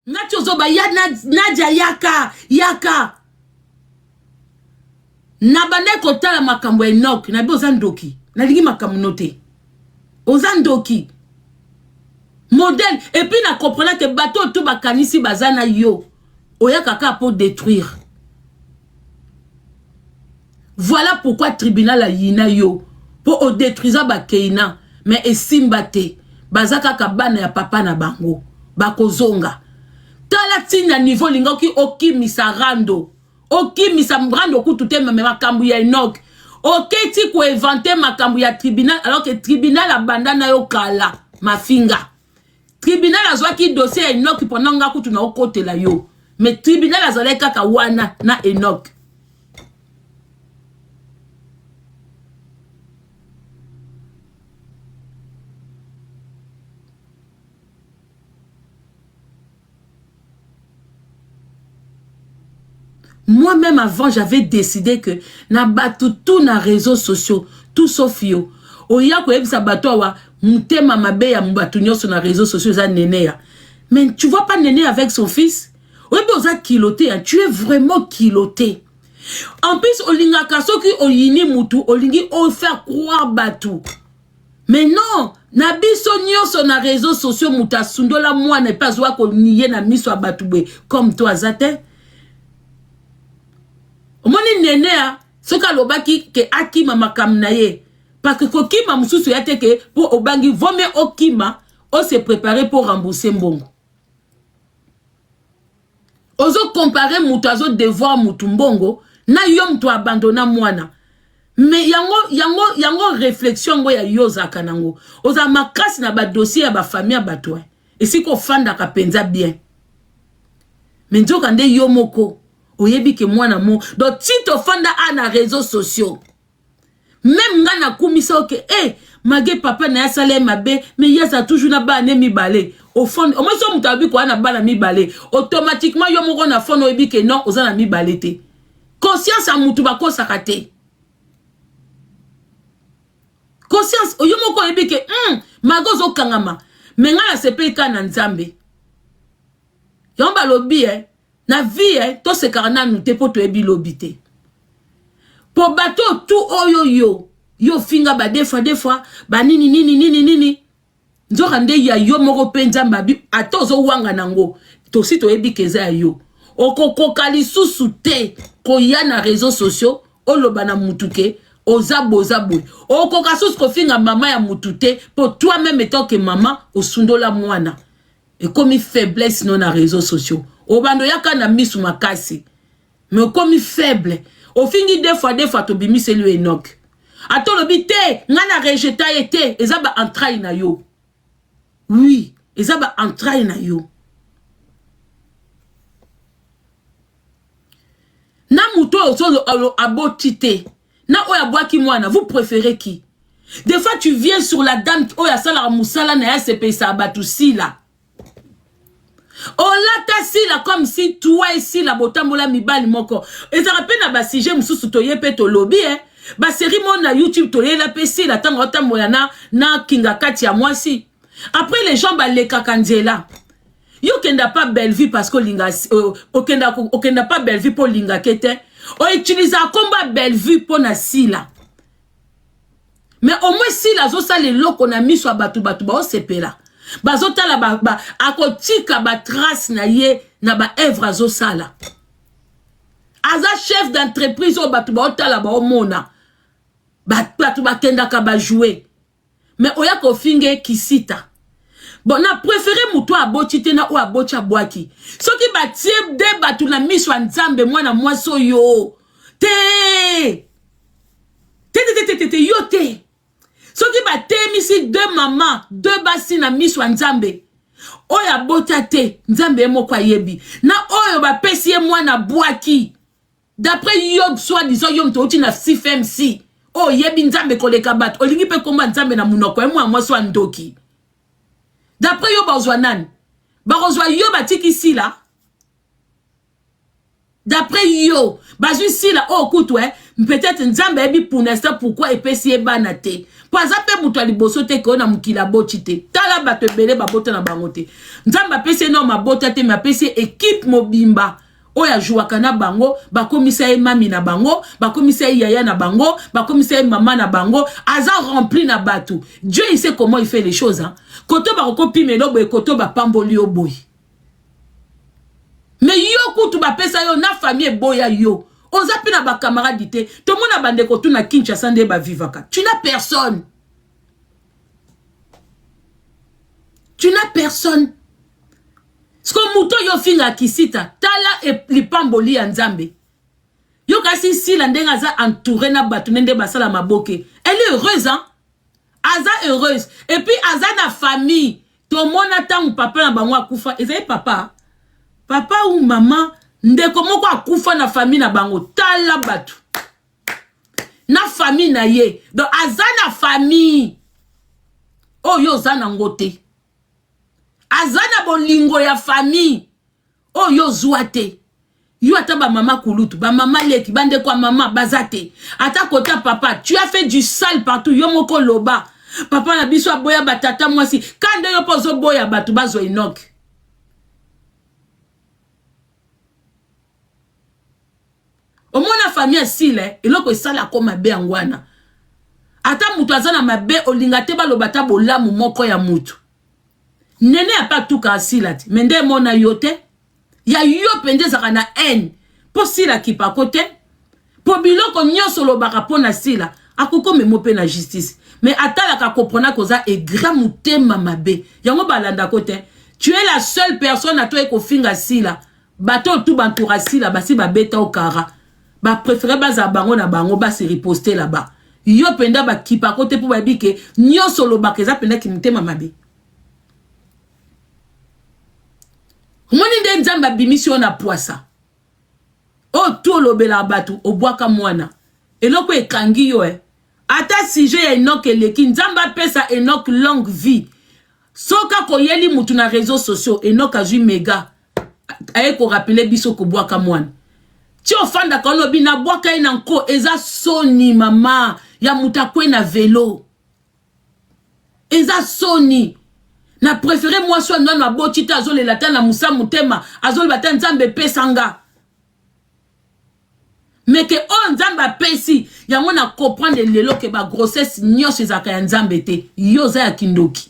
Ngati ozoba ya Nadia yaka. Nabane kotala makambo Enoch, nabi ozandoki. Nalingi makambo note. Ozandoki. Modèle. Et puis na comprendre que bateau tout bakanisi bazana yo. Oya kaka pour détruire. Voilà pourquoi tribunal a yina yo. Pour détruire bakeina. Mais esimbate. Bazaka kabana ya papa na bango. Bakozonga. Tala tina niveau lingoki okimisa rando. Okimisa rando kutute mame makambu ya Enoch. Oketi ko inventer makambu ya tribunal alors que tribunal abandana yo kala. Mafinga. Tribunal azwaki dossier ya Enoch pendant nga kutu na okote la yo. Mais tribunal azale kaka wana na Enoch. Moi-même avant, j'avais décidé que na batu tout na réseaux sociaux, tout sauf yo. Oya ko ebisa bato wa mutema mabe ya mbatu nyoso na réseaux sociaux za Néné ya. Mais tu vois pas Néné avec son fils? Oui, mais oza kiloté, hein. Tu es vraiment kiloté. En plus, olinga kasoki oyini mutu, olingi o faire croire batu. Mais non, na biso nyoso na réseaux sociaux muta sundola moi ne pas oa ko niye na miso abatubwe comme toi zate. Moni Néné a soka lobaki ke akima makamna ye parce que kokima mususu yate ke pour obangi vome okima o se préparer pour rembourser mbongo. Ozo comparer mutu azo devoir mutu mbongo na yom to abandona mwana. Mais yango réflexion ngo ya yoza kanango. Oza makasi na ba dossier ya ba famille batwa. Et si ko fanda ka penza bien. Mais nzoka nde yomoko. Oyebi ke mwana mo. Donc si to fanda na réseaux sociaux. Même nga na kumisa oke mage papa na ya sale mabe mais yasa toujours na ba ne mi balé. Au fond au moins so mutabi ko na ba na mi balé. Automatiquement yo moko na fond oyebi ke non oza na mi balé te. Conscience a mutu ba ko sakate. Conscience oyo moko oyebi ke magozo kangama. Mais nga na sepe ka na nzambe. Yomba lobi na vie to se karana nute po to ebi lobité. Po bateau tout oyo yo finga ba des fois ba nini nzokande ya yo moko penza mbabi atozo wanga nango to si to ebi keza yo okoko lisusu te ko ya na réseaux sociaux oloba na mutuke ozabo okoka susu ko finga mama ya mutute po toi même étant que maman osundola mwana et comme faiblesse non na réseaux sociaux. Obando yaka na misu makasi. Mais comme faible. Au fingi des fois to bimi c'est lui Enoch. Ato lobi te, ngana rejeta ete, ezaba entraille na yo. Oui, ezaba entraille na yo. Na muto ozo abotite. Na oya boaki mwana, vous préférez qui? Des fois tu viens sur la dame oya sala musala na ya sepe sa abatu si la. Oh là ta si là comme si toi ici la botambola mibali moko. Et ça rappelle na ba sujet mususu to yepe to lobby ba série mon na YouTube to la PC la tango tambola na kinga kati ya moi si. Après les gens ba le kakanzela. Yo kenda pas belle vie parce que linga okenda pas belle vie pour linga kete. O utilise combat belle vie pour na si là. Mais au moins si la zo sa le loko na miso batu ba o sepela. Bazota la akotika ba trace na ye na ba evra zo sala. Aza chef d'entreprise o batu ba otala ba omona. Batu ba kenda ka ba jouer. Mais oya ko finge kisita. Bon na préféré muto abotite na o abocha boaki. Soki ba tie de batu na miso nzambe mwana mwaso yo. Te yo te. Soki ba temisi deux mamans, deux basi na miswa nzambe. Oya botate, nzambe moko yebi. Na oyo ba pesi mwana boaki. D'après Yob soi-disant Yom Touti na CFMC. Oh yebi nzambe koleka bat. Olingi pe komba nzambe na munoko moi so ndoki. D'après Yob ozwanan. Ba ozwa Yob atiki si la. D'après Yob, bazui si la oh kutwe peut-être nzambe ebi pour l'instant pourquoi epesi ebana te po aza pe mutu aliboso te ke ona mukila boti te tala bato ebele babota na bango te nzambe apesi no mabota te me apesi équipe mobimba oya jouaka na bango bakomisa ye mami na bango bakomisa ye yaya na bango bakomisa ye mama na bango aza rempli na bato. Dieu il sait comment il fait les choses hein. Koto baroko pimelo boy koto ba pamboli boy mais yo kutu ba pesa yo na famille boya yo oza pina ba camarade te to mona bande kotu na Kinshasa nde ba vivaka tu n'as personne, tu n'as personne. Sko muto yo finga kisita tala e lipamboli ya nzambe yo kasi sila ndenga za entouré na batu nende basala maboke elle est heureuse hein aza heureuse et puis aza na famille to mona tangu papa na bango akufa ezai papa ou maman ndeko moko akufa na famille na bango tala batu na famille na ye donc aza na famille oh yo za na ngote azana bolingo ya famille oh yo zuate yo ata ba mama kulutu ba mama leki bande kwa mama bazate ata kota papa tu as fait du sale partout yo moko loba papa na biso aboya batata mwasi kande yo pozo boya batu bazo Enoch au mona famille sile eloko esala ko mabe angwana ata mutu azana mabe olingate ba lobata bolamu moko ya mutu nene a pas tout kasila ti mende mona yote ya yo pende zaka na haine po sila ki pa kote po biloko nyonso lobaka pona sila akoko memo pe na justice mais atala ka comprendre que ça est grand mutema mabe yango balanda kote tu es la seule personne à toi ko finga sila bato tout bantoura sila basi ba beta au kara ba préférer baza bango na bango ba se riposter là-bas yo penda ba ki pa kote po ba bike nyonso lobaka za penda ki mutema mabe. Moni nde nzamba bimission na poisa. O to lobela batu obwaka mwana. Eloko ekangi yo Ata sujet ya Enoch eleki nzamba pesa Enoch longue vie. Soka koyeli mutu na réseaux sociaux Enoch azui mega. Aye ko rappeler biso ko bwaka mwana. Ti ofanda ka lobi na bwaka ina nko eza soni mama ya mutakwe na vélo. Eza soni. Na préféré moi soit non na botita azole lata na musa mutema azole bata nzambe pesanga mais que on nzamba pesi yango na comprendre lelo ke ba grossesse nyos ezaka ya nzambe te yoza ya kindoki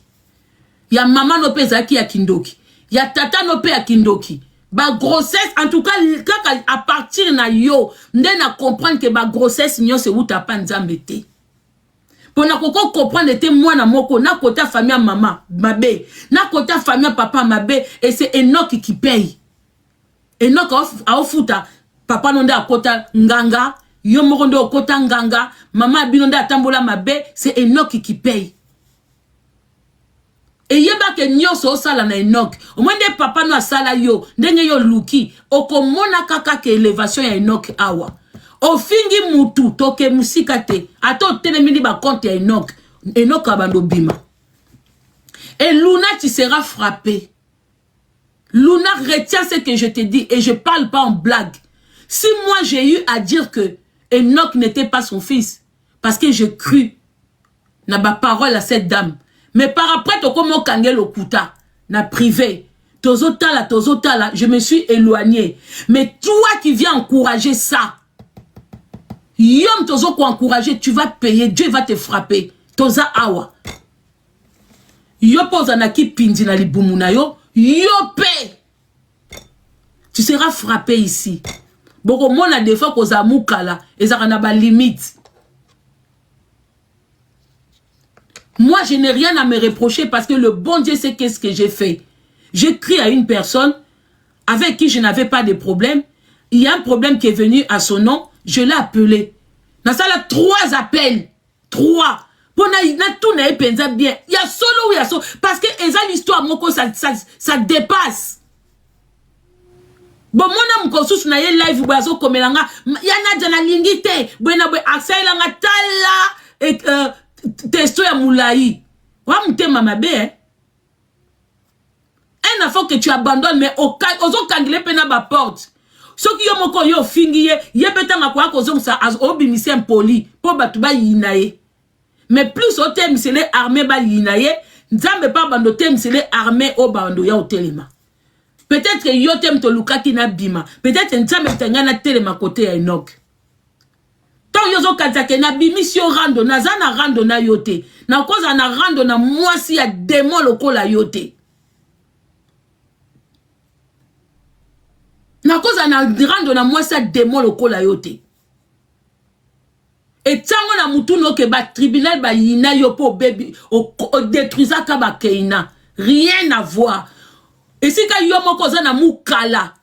ya mama no pesa ki ya kindoki ya tata no pe ya kindoki ba grossesse en tout cas kaka à partir na yo nde na comprendre que ba grossesse nyos e uta pa nzambe te. Pona koko comprendre te mwana moko na kota famille maman mabe na kota famille papa mabe et c'est Enoch qui paye. Enoch a ofuta papa nonde akota nganga yo moko ndo okota nganga mama binonde atambola mabe c'est Enoch qui paye. Et yeba ke nyonso osala na Enoch au moins de papa no asala yo ndenge yo luki okomona kaka ke élévation ya Enoch awa. O fingi mutu toke musika te ato telemini ba compte ya Enoch Enoch abando bima et Luna tu seras frappé. Luna retiens ce que je te dis et je parle pas en blague. Si moi j'ai eu à dire que Enoch n'était pas son fils parce que je crus na ba parole à cette dame mais par après to comme kangel okuta na privé tozotala je me suis éloigné mais toi qui viens encourager ça Yom tozo ko encourager, tu vas payer, Dieu va te frapper. Toza awa. Yo poza na ki pindi na libumu na yo, yo pe. Tu seras frappé ici. Boko mona des fois koza mukala, ezaka na ba limite. Moi je n'ai rien à me reprocher parce que le bon Dieu sait qu'est-ce que j'ai fait. J'écris à une personne avec qui je n'avais pas de problème. Il y a un problème qui est venu à son nom. Je l'ai appelé. Dans ça, là, 3 appels. 3. Pour na tout na pensa bien. Il y a solo ou il y a solo. Parce que l'histoire, moko, ça dépasse. Bon, mon âme, quand sous na live, boazo, comme l'anga, yana jana lingite. Buena, bue, aksa ilanga tala, testo ya moulaï. Wa mte mamabe, hein. Un enfant que tu abandonnes, mais ozo kangile pena ba porte. soki yo moko yo fingi ye betanga kwa kozongisa obimise impoli po batu ba yinaye. Mais plus au thème c'est les armées ba yinaye, nzambe pa bando thème c'est les armées au bando ya otelema. Peut-être que yo thème to lukaki na bima, peut-être nzambe tanga na telema côté ya Enoch. Tant yo zo katake na bimisio rando na zana rando na yote. Na koza na rando na mwasi ya démon lokola yote. Na koza na rando na mwasi ya démon lokola yote. Et tango na mutuno ke ba tribunal ba yina yo po baby o détruisa ka ba keina. Rien à voir. Et si ka yo moko za na mukala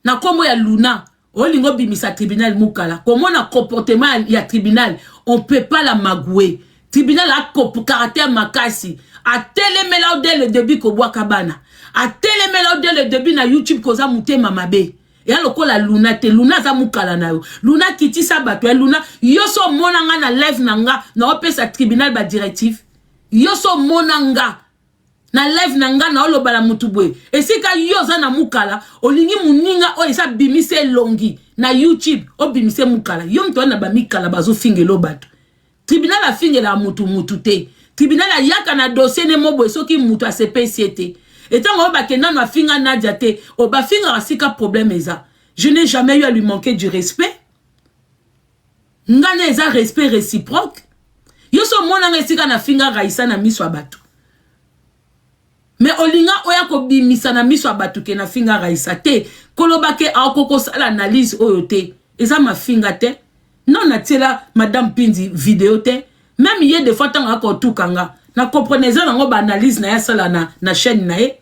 na komo ya Luna olingo bimisa tribunal mukala. Comment na comportement ya tribunal on peut pas la magouer. Tribunal a caractère makasi. A telemela dès le début ko boa kabana. A telemela dès le début na YouTube koza mutema mabe. Et alors la Luna te Luna za mukala na yo. Luna kiti sa bato Luna yoso monanga na live nanga na opesa tribunal ba directif. Yoso monanga na live nanga na oloba la mutubwe. Et si ka yoza na mukala olingi muninga o esa bimise longi na YouTube o bimise mukala. Yo mto na ba mikala bazo fingelo bato. Tribunal a fingela mutu te. Tribunal a yaka na dossier ne mobwe soki mutu a CPCT. Et tant que bakena na finga na diate, o ba finga rasika problème eza. Je n'ai jamais eu à lui manquer du respect. Ngane eza respect réciproque. Yo so mona ngesika na finga raisa na miswa batu. Mais olinga oya ko bimisa na miswa batu ke na finga raisa te. Kolobake a koko sala analyse oyo te. Eza ma finga te. Non na tela madame Pindi vidéo te. Même yé des fois tanga ko tukanga. Na comprenez ça nango ba analyse na ya sala na chaîne na ye.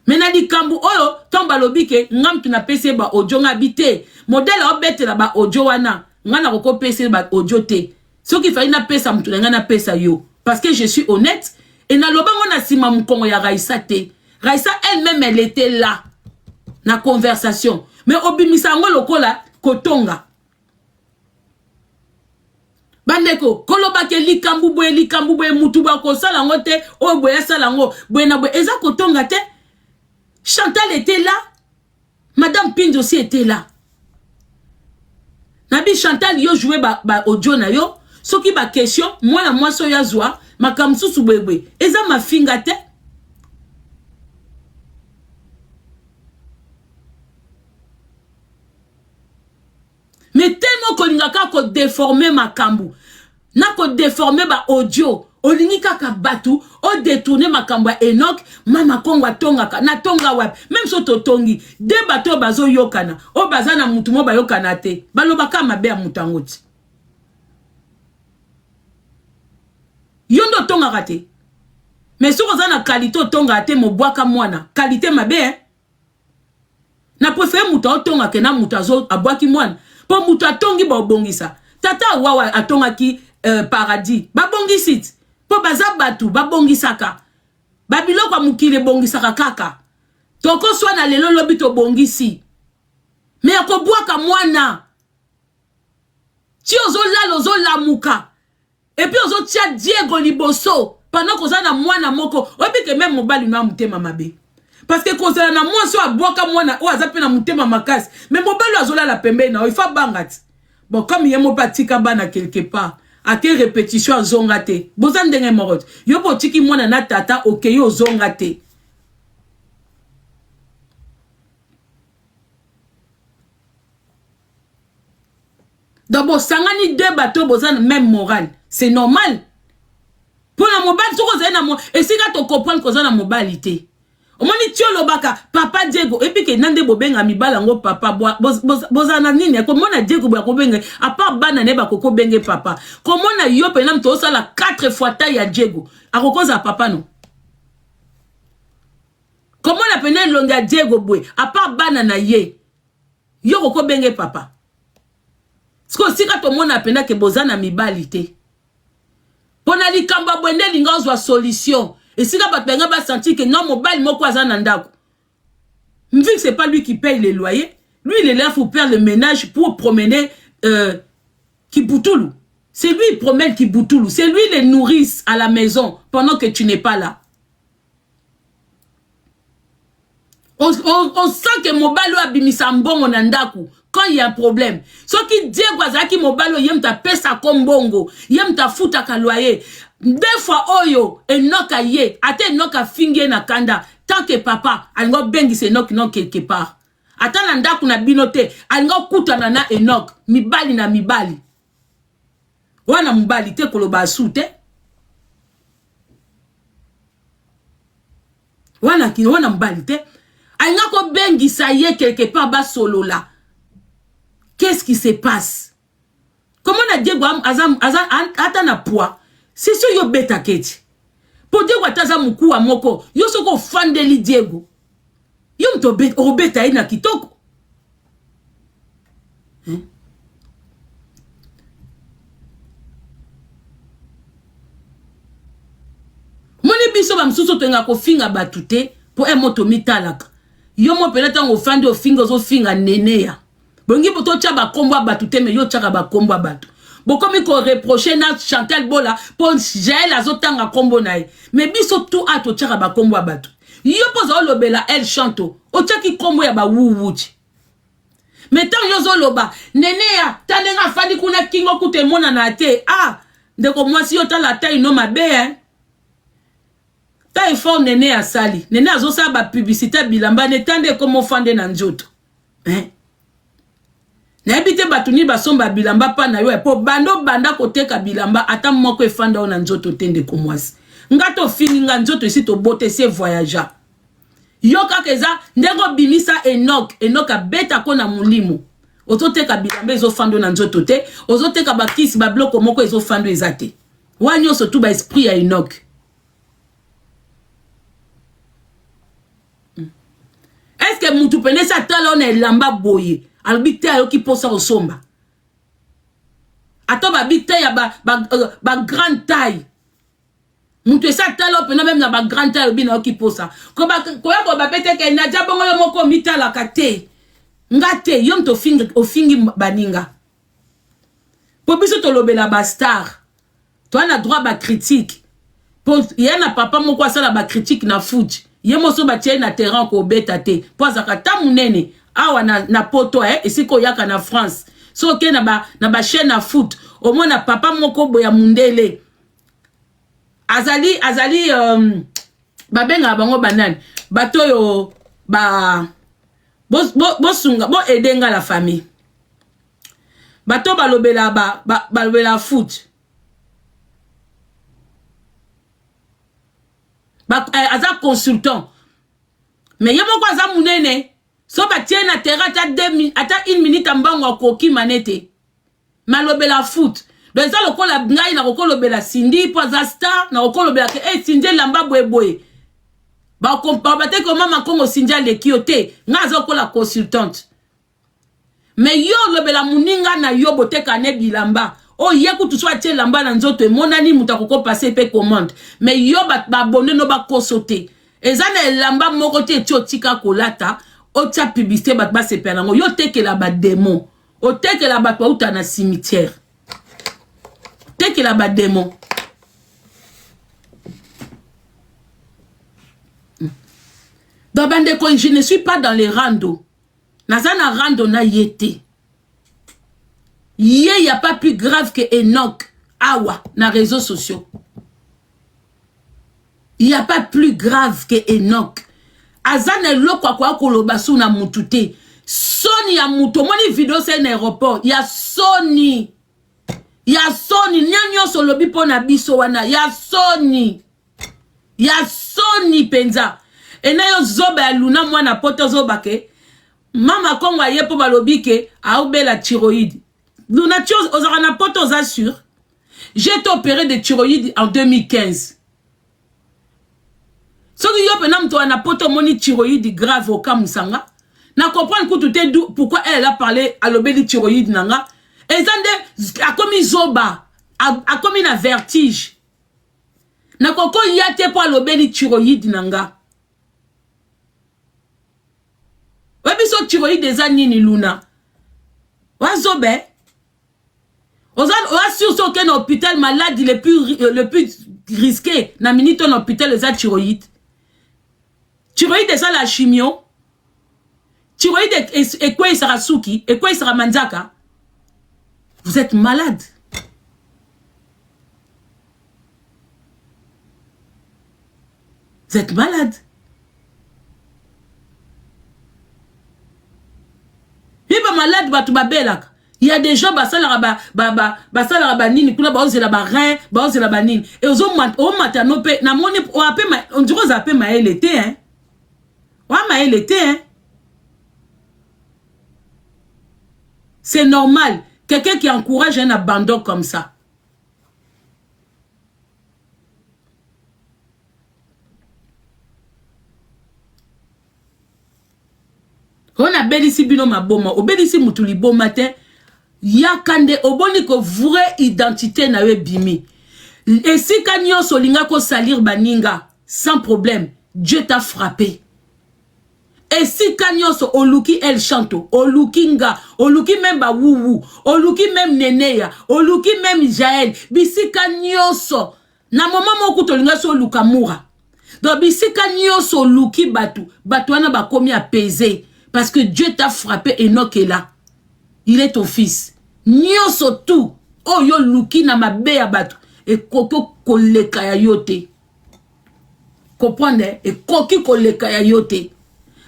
Mais na di kambu oyo tomba lobike ngam tu na pese ba audio ngabite. Modèle obete la ba audio wana. Ngana ko pese ba audio te. Ce qui fait na pesa mtu ngana pesa yo. Parce que je suis honnête et na lobango na sima mkongo ya Raissa te. Raissa elle-même elle était là na conversation. Mais obimisa ngo lokola kotonga. Bandeko, kolobake likambu bwe mutuba ko sala ngote, o bwe sala ngo, bwe na bwe eza kotonga te. Chantal était là. Madame Pinde aussi était là. Nabi Chantal yo joué ba audio na yo, soki ba question, moi na moi so ya zwa, makamsusu bwe. Eza ma finga te. Mais tellement qu'on n'a qu'à déformer ma kambu. N'a qu'à déformer ma audio. Olingi kaka batu. O détourner ma kambu Enoch. Mama kongwa tonga ka. Na tonga wap. Même so to tongi. De bato bazo yokana. O bazana mutumo ba yokana te. Balo baka mabe a mutangoti. Yondo tonga kate. Mais so kozana kalito tonga te mo boaka mwana. Kalite mabe hein. Na préféré muta tonga ke na mutazo abwaki mwana. Po muta tongi ba bongisa. Tata wawa atonga ki paradis. Ba bongisit. Po baza batu ba bongisaka. Babilo kwa mukile bongisaka kaka. Toko swa na lelo lobi to bongisi. Me akobwaka mwana. Ti ozo lalo ozo lamuka. Et puis ozo tia Diego liboso. Pendant ko za na mwana moko. Obi ke même mobali na mutema mabe. Parce que quand on a moins soit boaka mwana o azape na mutema makasi mais mobalo azola la pembe na il faut bangati bon comme yemo patika bana quelque part à quelle répétition zongate bozan ndenge morot yo botiki mwana na tata OK yo zongate d'abord sangani deux bateaux bozan même moral c'est normal pour la mobile soko zena mo et si ka to comprendre ko zana mobilité omoni tiolo baka papa Diego epi ke nande bobenga mibala ngo papa bozana nini ko mona Diego ba ko benga a part bana ne ba ko benge papa ko mona yo pe na mto sala 4 fois taille ya Diego akokoza papa no comment la pene longa Diego boy a part bana na ye yo ko benge papa sko sika to mona pena ke bozana mibalite pona likamba bwende linga ozwa solution. Et si la batbenga va sentir que non, mobile moko azanandako. Vu que c'est pas lui qui paye les loyers, lui il est là pour faire le ménage pour promener Kiboutoulou. C'est lui qui promène Kiboutoulou. C'est lui les nourrice à la maison pendant que tu n'es pas là. On sent que mobalo abimisa mbongo na ndaku quand il y a un problème. Ce qui dit que mobalo yem ta pesa kombongo, yem ta futa ka loyer. Des fois oyo enoka ye, ate enoka finge na kanda tant que papa alingo bengi se nok non quelque part. Ata na ndaku na binote alingo kutana na enok mibali na mibali. Wana mibali te koloba sute. Wana mibali te. Alingo ko bengi sa ye quelque part ba solo là. Qu'est-ce qui se passe? Comment on a dit que na poids? C'est ce yo beta keti. Pour dire que taza muku wa moko, yo soko fandeli Diego. Yo mto beta ina kitoko. Moni biso ba msuso tenga ko finga batute pour un moto mitalaka. Yo mo pelata ngo fandi o finga zo finga neneya. Bongi poto tchaba kombo batute me yo tchaka ba kombo batu. Bokomi ko reprocher na Chantal Bola pour Jaël azotanga kombo nae. Mais biso tout ato tchaka ba kombo batu. Yo poza olobela el chanto. O tchaki kombo ya ba wuwuchi. Mais tant yo zoloba neneya tanenga fandi kuna kingo kute mona na te. Ah, ndeko mwasi yo tala taille no mabe hein. Ta effort nene a sali. Nene a zo sa ba publicité bilamba ne tande comme fande na njoto. Hein? Na ebite batuni basomba bilamba pa na yo po bando banda koteka bilamba ata moko efanda na njoto tende komwasi. Ngato fini nga njoto isi to bote se voyageur. Yo kakeza ndego bimisa Enoch a beta ko na mulimo. Ozoteka bilamba ezo fando na njoto te, ozoteka bakisi ba bloko moko ezo fando ezate. Wanyo so tu ba esprit ya Enoch. Est-ce que moutou pene sa talon e lamba boye? Albite ayo ki posa osomba. Ato ba bite ya ba grande taille. Moutou sa talon pene même na ba grande taille bina ki posa. Ko ba pete ke na jabongo yo moko mitala kate. Ngate yom to fingi baninga. Po biso to lobela ba star. Toi na droit ba critique. Po yana papa moko asala ba critique na foot. Yemoso ba tie na terrain ko beta te. Po zakata munene awa na poto esiko yaka na France. So ke na ba chaîne na foot. Au moins na papa moko boya mundele. Azali babenga bango banane. Bato yo bo sunga bo edenga la famille. Bato balobela balobela foot. Aza consultant. Mais yemo kwa za munene. So ba tie na terrain ata 1 minute ambango koki manete. Malobela foot. Donc ça lokola ngai na kolobela Cindy po za star na kolobela ke Cindy lamba boye. Ba compare ko mama kongo Cindy le kiote. Nga zo kola consultante. Mais yo lobela muninga na yo boteka ne bilamba. Oh, yeku tu sois tie lamba na nzoto monani mutakoko passer pe commande. Mais yo ba bonne no ba kosote. Ezana lamba moko te tika kolata, o tia publicité ba se penango. Yo teke la ba démon. O teke la ba uta na cimetière. Teke la ba démon. Dans bande je ne suis pas dans les randos. Nazana rando na yete. Il n'y a pas plus grave que Enoch Awa na réseaux sociaux. Il n'y a pas plus grave que Enoch. Azane lo kwa kolobasu na mutute. Sony ya muto. Moni vidéo c'est un aéroport. Il y a Sony. Il y a Sony. Nyanyo solobi po na biso wana. Il y a Sony. Il y a Sony penza. Et na yo zoba ya luna mwana poto zoba ke. Mama kongwa ye po balobi ke aube la thyroïde. Nous n'avons pas aux assure. J'ai été opéré de thyroïde en 2015. Ce qui est maintenant, tu as poto moni thyroïde grave au Kamusanga. Na comprendre pourquoi elle a parlé à l'obéli thyroïde nanga. Et ça a commis zoba, a commis un vertige. Na koko yate pour l'obéli thyroïde nanga. Webiso thyroïde des années luna. Wazobe. On a sur aucun hôpital malade le plus risqué. Na minute en hôpital les thyroïde. Thyroïde c'est la chimio. Tu voyais et quoi il sera Souki, et quoi il sera Manzaka. Vous êtes malade. Vous êtes malade. Il est malade, batu babelaka. Il y a des gens, basala nini, kuna baozela ba rein, baozela ba nini. Et aux hommes matano pe, na moni, on dirait aux appels maël été, hein. Ouais, maël été, hein. C'est normal. Quelqu'un qui encourage un abandon comme ça. On a belisi bino maboma, obelisi mutuli boma te. Yakande oboni ko vraie identité na we bimi. Et si kanyo solinga ko salir baninga sans problème, Dieu t'a frappé. Et si kanyo so oluki el chanto, oluki nga, oluki même ba wou, oluki même neneya, oluki même Jaël, bisi kanyo so na moment moko tolinga so lukamura. Donc bisi kanyo so luki batu, batu wana ba komi apaisé parce que Dieu t'a frappé et Enoch est là. Il est ton fils. Nyoso tout. Oh yo luki na mabe ya batu. Et koko koleka ya yote. Comprendre? Et koki koleka ya yote.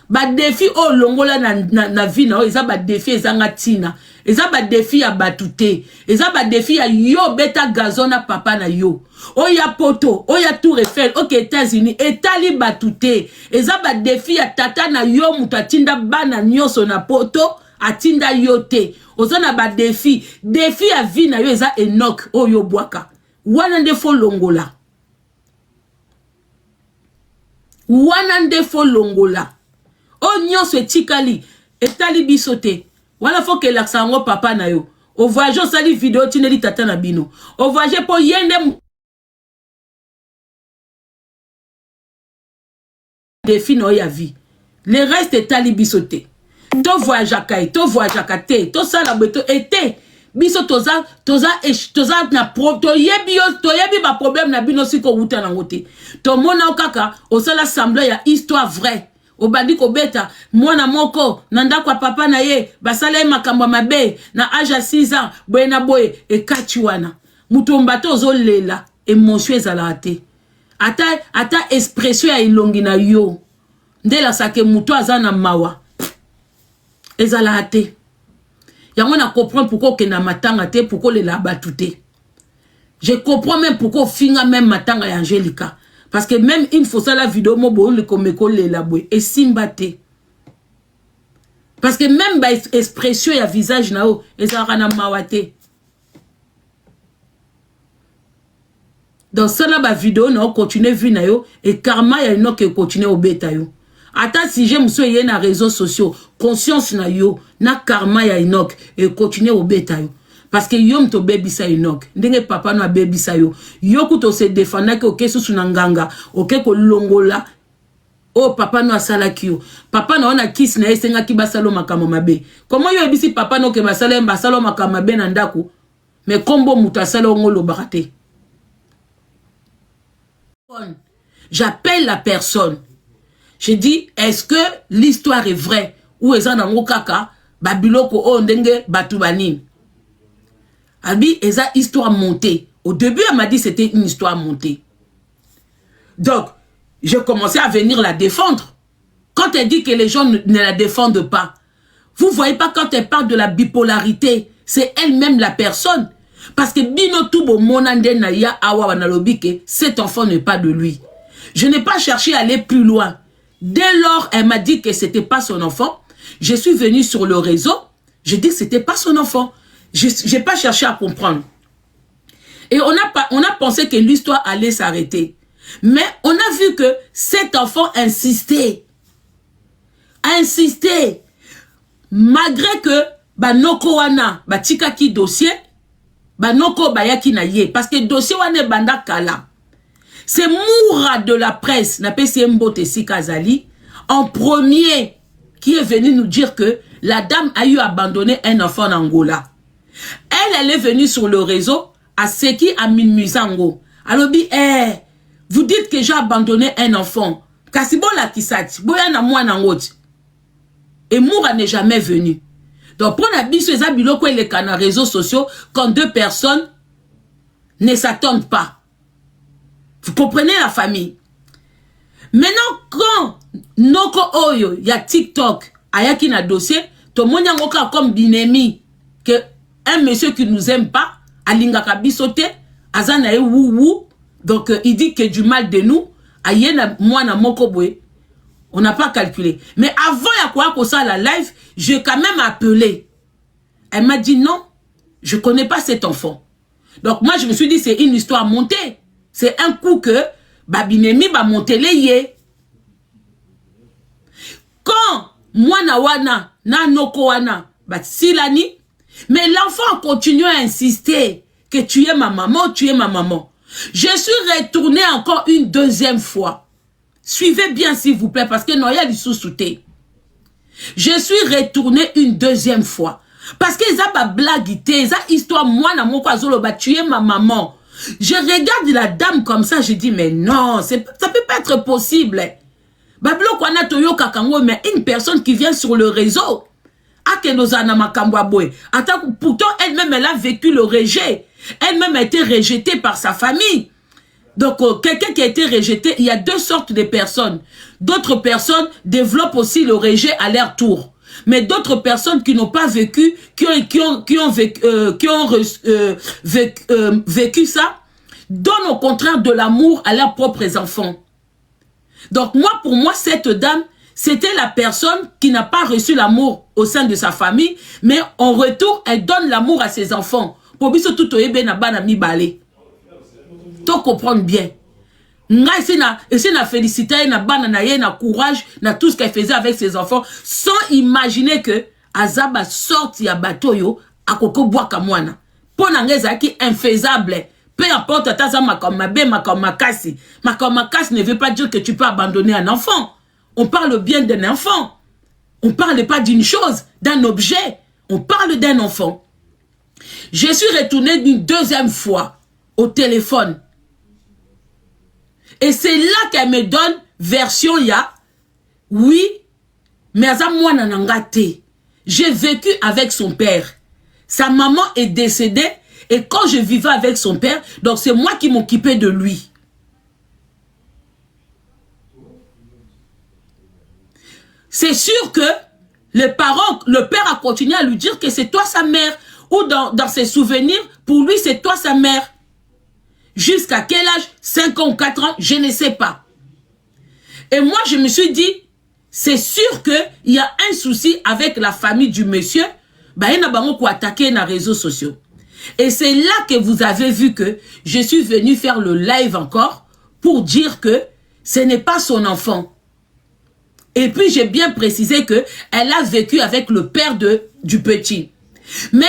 Ba défi oh longola na vie na oh eza ba défi ezanga tina. Eza ba défi ya batute. Eza ba défi ya yo beta gazona papa na yo. Oh ya poto, oh ya Tour Eiffel, ok États-Unis, etali batute. Eza ba défi ya tata na yo mutatinda bana nyoso na poto. Atinda yote ozana ba défi à vie na yo eza Enoch oyo bwaka wana ndefo longola o nyonso etikali etali bisote wana faut que laksango papa na yo o voyage sali vidéo tineli tata na bino o voyage po yende défi no ya vie le reste etali bisote. To voyagaka to voyagaka te to sala beto ete biso toza na to yebi ba problème na bino siko wuta na ngote to mona okaka osala semblant ya histoire vraie obandi ko beta mwana moko na ndako ya papa na ye basala makambo mabe na âge à 6 ans boye na boye e kati wana mutomba to zolela émotion ezala te ata expression ya ilongi na yo ndela sake muto azana mawa ezala te yango na comprendre pourquoi que na matanga te pourquoi le la batute je comprends même pourquoi finga même matanga ya Angelica parce que même une fois ça la vidéo mo bo le komeko le la boy et simba te parce que même ba expression ya visage na o ezala na mawate dans ça là ba vidéo na continuer vu na yo et karma ya no que continuer au beta yo. Attends si j'aime ce yé na réseaux sociaux, conscience na yo, na karma ya Enoch et continuer au beta yo. Parce que yo mto baby sa Enoch, ndenge papa no baby sa yo. Yo kuto se défendre que oké sous nganga, oké ko longola. Oh papa no asala kiyo. Papa no ona kiss na esenga ki basalo makamo mabe. Comment yo ebisi papa no ke basalo makamo mabe na ndako? Mais kombo muta asalo ngolo barate. J'appelle la personne. Je dis, est-ce que l'histoire est vraie? Ou est-ce que kaka babiloko o ndenge batubanin? Abi, est-ce histoire montée? Au début, elle m'a dit que c'était une histoire montée. Donc, je commençais à venir la défendre. Quand elle dit que les gens ne la défendent pas, vous voyez pas quand elle parle de la bipolarité, c'est elle-même la personne. Parce que bino tubo monande na ya awa wanalobike, cet enfant n'est pas de lui. Je n'ai pas cherché à aller plus loin. Dès lors, elle m'a dit que c'était pas son enfant. Je suis venu sur le réseau. Je dis que c'était pas son enfant. Je n'ai pas cherché à comprendre. Et on a pensé que l'histoire allait s'arrêter. Mais on a vu que cet enfant insistait. Malgré que banoko wana batika ki dossier, banoko bayaki na ye. Parce que dossier wana banda kala. C'est Moura de la presse, en premier, qui est venu nous dire que la dame a eu abandonné un enfant en Angola. Elle est venue sur le réseau à Seki Amin Musango. Alors, vous dites que j'ai abandonné un enfant. Kasibo la kisati, boya na moi na ngoti. Et Moura n'est jamais venu. Donc, pour la biso, les biloko et les canaux réseaux sociaux, quand deux personnes ne s'attendent pas. Vous comprenez la famille? Maintenant, quand Noko Oyo, il y a TikTok, ayaki na dossier, tout le monde a encore comme binemi, que un monsieur qui nous aime pas, alingaka bisote, azana e wou, donc il dit que du mal de nous, ayena moi na moko boy, on n'a pas calculé. Mais avant ya quoi ça la live, j'ai quand même appelé. Elle m'a dit non, je connais pas cet enfant. Donc moi je me suis dit c'est une histoire montée. C'est un coup que Babinemi va monter les yé. Quand moi na wana, na noko wana, silani, mais l'enfant continue à insister que tu es ma maman, tu es ma maman. Je suis retourné encore une deuxième fois. Suivez bien s'il vous plaît parce que non, il y a du sous-souté. Je suis retourné une deuxième fois. Parce que ça pas blaguité, ça histoire moi na mon kwazolo ba tu es ma maman. Je regarde la dame comme ça, je dis, mais non, ça peut pas être possible. Bablo kwana toyo kakango, mais une personne qui vient sur le réseau, pourtant elle-même, elle a vécu le rejet. Elle-même a été rejetée par sa famille. Donc, quelqu'un qui a été rejeté, il y a deux sortes de personnes. D'autres personnes développent aussi le rejet à leur tour. Mais d'autres personnes qui n'ont pas vécu, qui ont vécu ça, donnent au contraire de l'amour à leurs propres enfants. Donc moi, pour moi, cette dame, c'était la personne qui n'a pas reçu l'amour au sein de sa famille, mais en retour, elle donne l'amour à ses enfants. Pour biso tout ebe na bana mi balé. To comprendre bien. Nga essaie na féliciter na bana na ye na courage na tout ce qu'elle faisait avec ses enfants sans imaginer que azaba sorti ya bateau yo akoko boaka mwana. Pour nangeza qui infaisable. Peu importe ta makambe makamakasi. Makamakasi ne veut pas dire que tu peux abandonner un enfant. On parle bien d'un enfant. On parle pas d'une chose, d'un objet. On parle d'un enfant. Je suis retourné une deuxième fois au téléphone. Et c'est là qu'elle me donne version ya. Oui, mais à moi nanangate. J'ai vécu avec son père. Sa maman est décédée et quand je vivais avec son père, donc c'est moi qui m'occupais de lui. C'est sûr que les parents, le père a continué à lui dire que c'est toi sa mère. Ou dans ses souvenirs, pour lui c'est toi sa mère. Jusqu'à quel âge? 5 ans ou 4 ans, je ne sais pas. Et moi je me suis dit, c'est sûr qu'il y a un souci avec la famille du monsieur. Bah, il y a qui attaqué dans les réseaux sociaux. Et c'est là que vous avez vu que je suis venu faire le live encore pour dire que ce n'est pas son enfant. Et puis j'ai bien précisé que elle a vécu avec le père du petit. Mais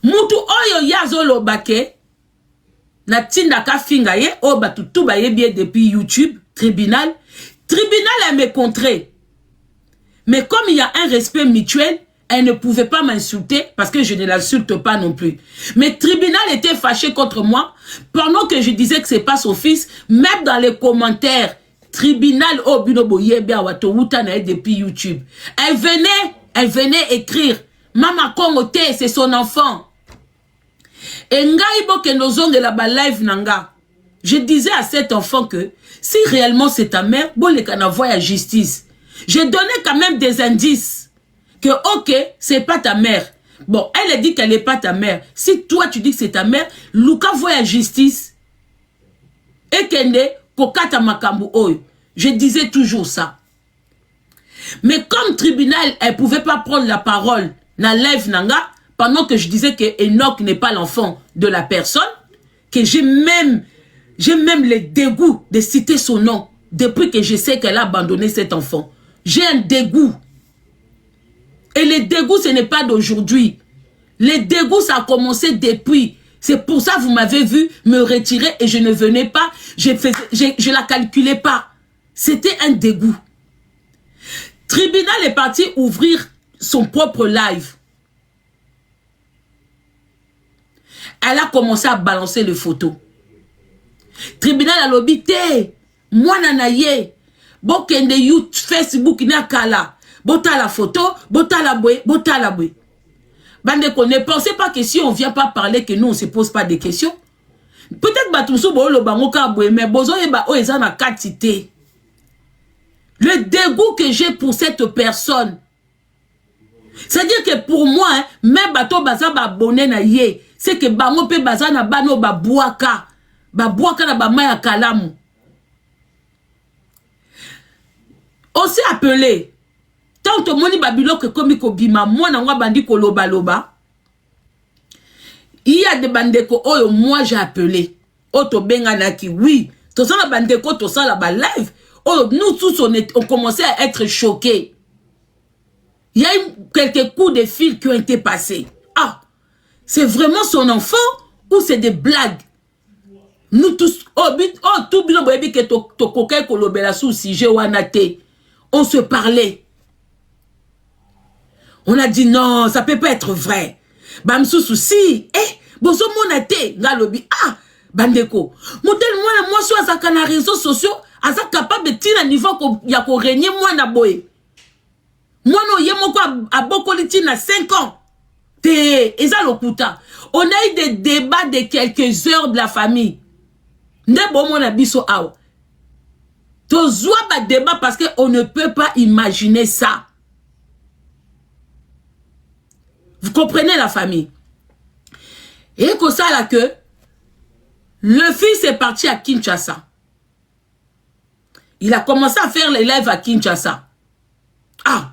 mutu oyo yazolo bake na tindaka finga ye o batutu ba yebie depuis YouTube tribunal elle me contrait. Mais comme il y a un respect mutuel, elle ne pouvait pas m'insulter parce que je ne l'insulte pas non plus. Mais tribunal était fâché contre moi pendant que je disais que c'est pas son fils. Même dans les commentaires, tribunal au binobo yebe awato wuta na depuis YouTube. Elle venait écrire Mama Kongote, c'est son enfant. Et ngai boke nozonge la ba live nanga. Je disais à cet enfant que si réellement c'est ta mère, bon les kana voya justice. J'ai donné quand même des indices que ok, c'est pas ta mère. Bon, elle a dit qu'elle n'est pas ta mère. Si toi tu dis que c'est ta mère, Luka voya justice. Et kende kokata makambu oyo. Je disais toujours ça. Mais comme tribunal, elle pouvait pas prendre la parole na live nanga pendant que je disais que Enoch n'est pas l'enfant de la personne, que j'ai même le dégoût de citer son nom depuis que je sais qu'elle a abandonné cet enfant. J'ai un dégoût. Et le dégoût, ce n'est pas d'aujourd'hui. Le dégoût, ça a commencé depuis. C'est pour ça que vous m'avez vu me retirer et je ne venais pas. Je la calculais pas. C'était un dégoût. Tribunal est parti ouvrir son propre live. Elle a commencé à balancer les photos. Tribunal a l'obité. Moi nanaye. Bokende YouTube, Facebook n'a kala. bota la photo, bota la bouée, bota la bouée. Bandeko, ne pensez pas que si on ne vient pas parler, que nous, on ne se pose pas de questions. Peut-être Batumso Bolo Bangoka Boué, mais Bozo Eba Oezana Katite. Le dégoût que j'ai pour cette personne. C'est-à-dire que pour moi, hein, même Bato Baza Babone na ye, c'est que Bango pe Baza na Bano Babouaka. Babouaka na Bamaya Kalamu. Aussi appelé. Tant que moni babilo que comme bima moi na bandi ko loba loba. Il y a des bandeko oyo moi j'ai appelé. Oto benga naki oui. To ça la bandeko to ça la ba live. Oh nous tous on commençait à être choqués. Il y a eu quelques coups de fil qui ont été passés. Ah, c'est vraiment son enfant ou c'est des blagues? Nous tous tout bilo boyebi que to kokai ko lobela sou sujet wana te. On se parlait. On a dit non, ça peut pas être vrai. Bamsoussou, si, bozo monate, ngalobi, ah, bandeko. Modèle moi, sur azaka na réseaux sociaux, azaka capable de tirer à niveau ya ko régner moi na boye. Moi no yemoko a bokoliti na 5 ans. Te, eza lokuta. On a eu des débats de quelques heures de la famille. Ne bon mon abiso awa. Tozwa ba débat parce qu'on ne peut pas imaginer ça. Vous comprenez la famille? Et comme ça là que le fils est parti à Kinshasa. Il a commencé à faire les lives à Kinshasa. Ah,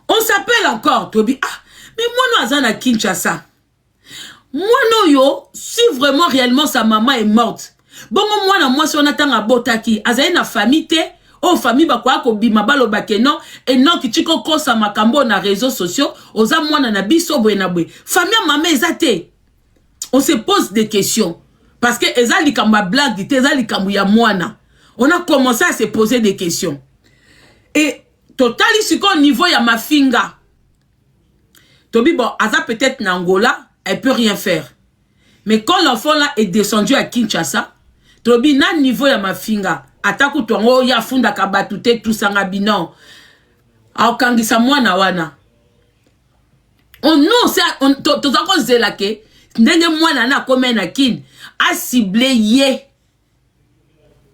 on s'appelle encore, Toby. Ah, mais moi non à Kinshasa. Moi non yo, si vraiment réellement sa maman est morte. Bon moi si on attend à Botaki, azaï na famille te. Oh, famille bakwa ko bima balo bakeno et non ki chiko kosa makambo na réseaux sociaux oza mwana na biso boye na boye famille maman ezate. On se pose des questions parce que ezali kamba blague te ezali kambu ya mwana. On a commencé à se poser des questions. Et total ici au niveau ya mafinga. Tobi bon, aza peut-être na Angola, elle peut rien faire. Mais quand l'enfant là est descendu à Kinshasa, Tobi na niveau ya mafinga. Ataku tongo ya funda kabatute tout sanga binon. Aokangisa mwana wana. On non c'est tozako zelake ndenge mwana na komena kin a ciblé ye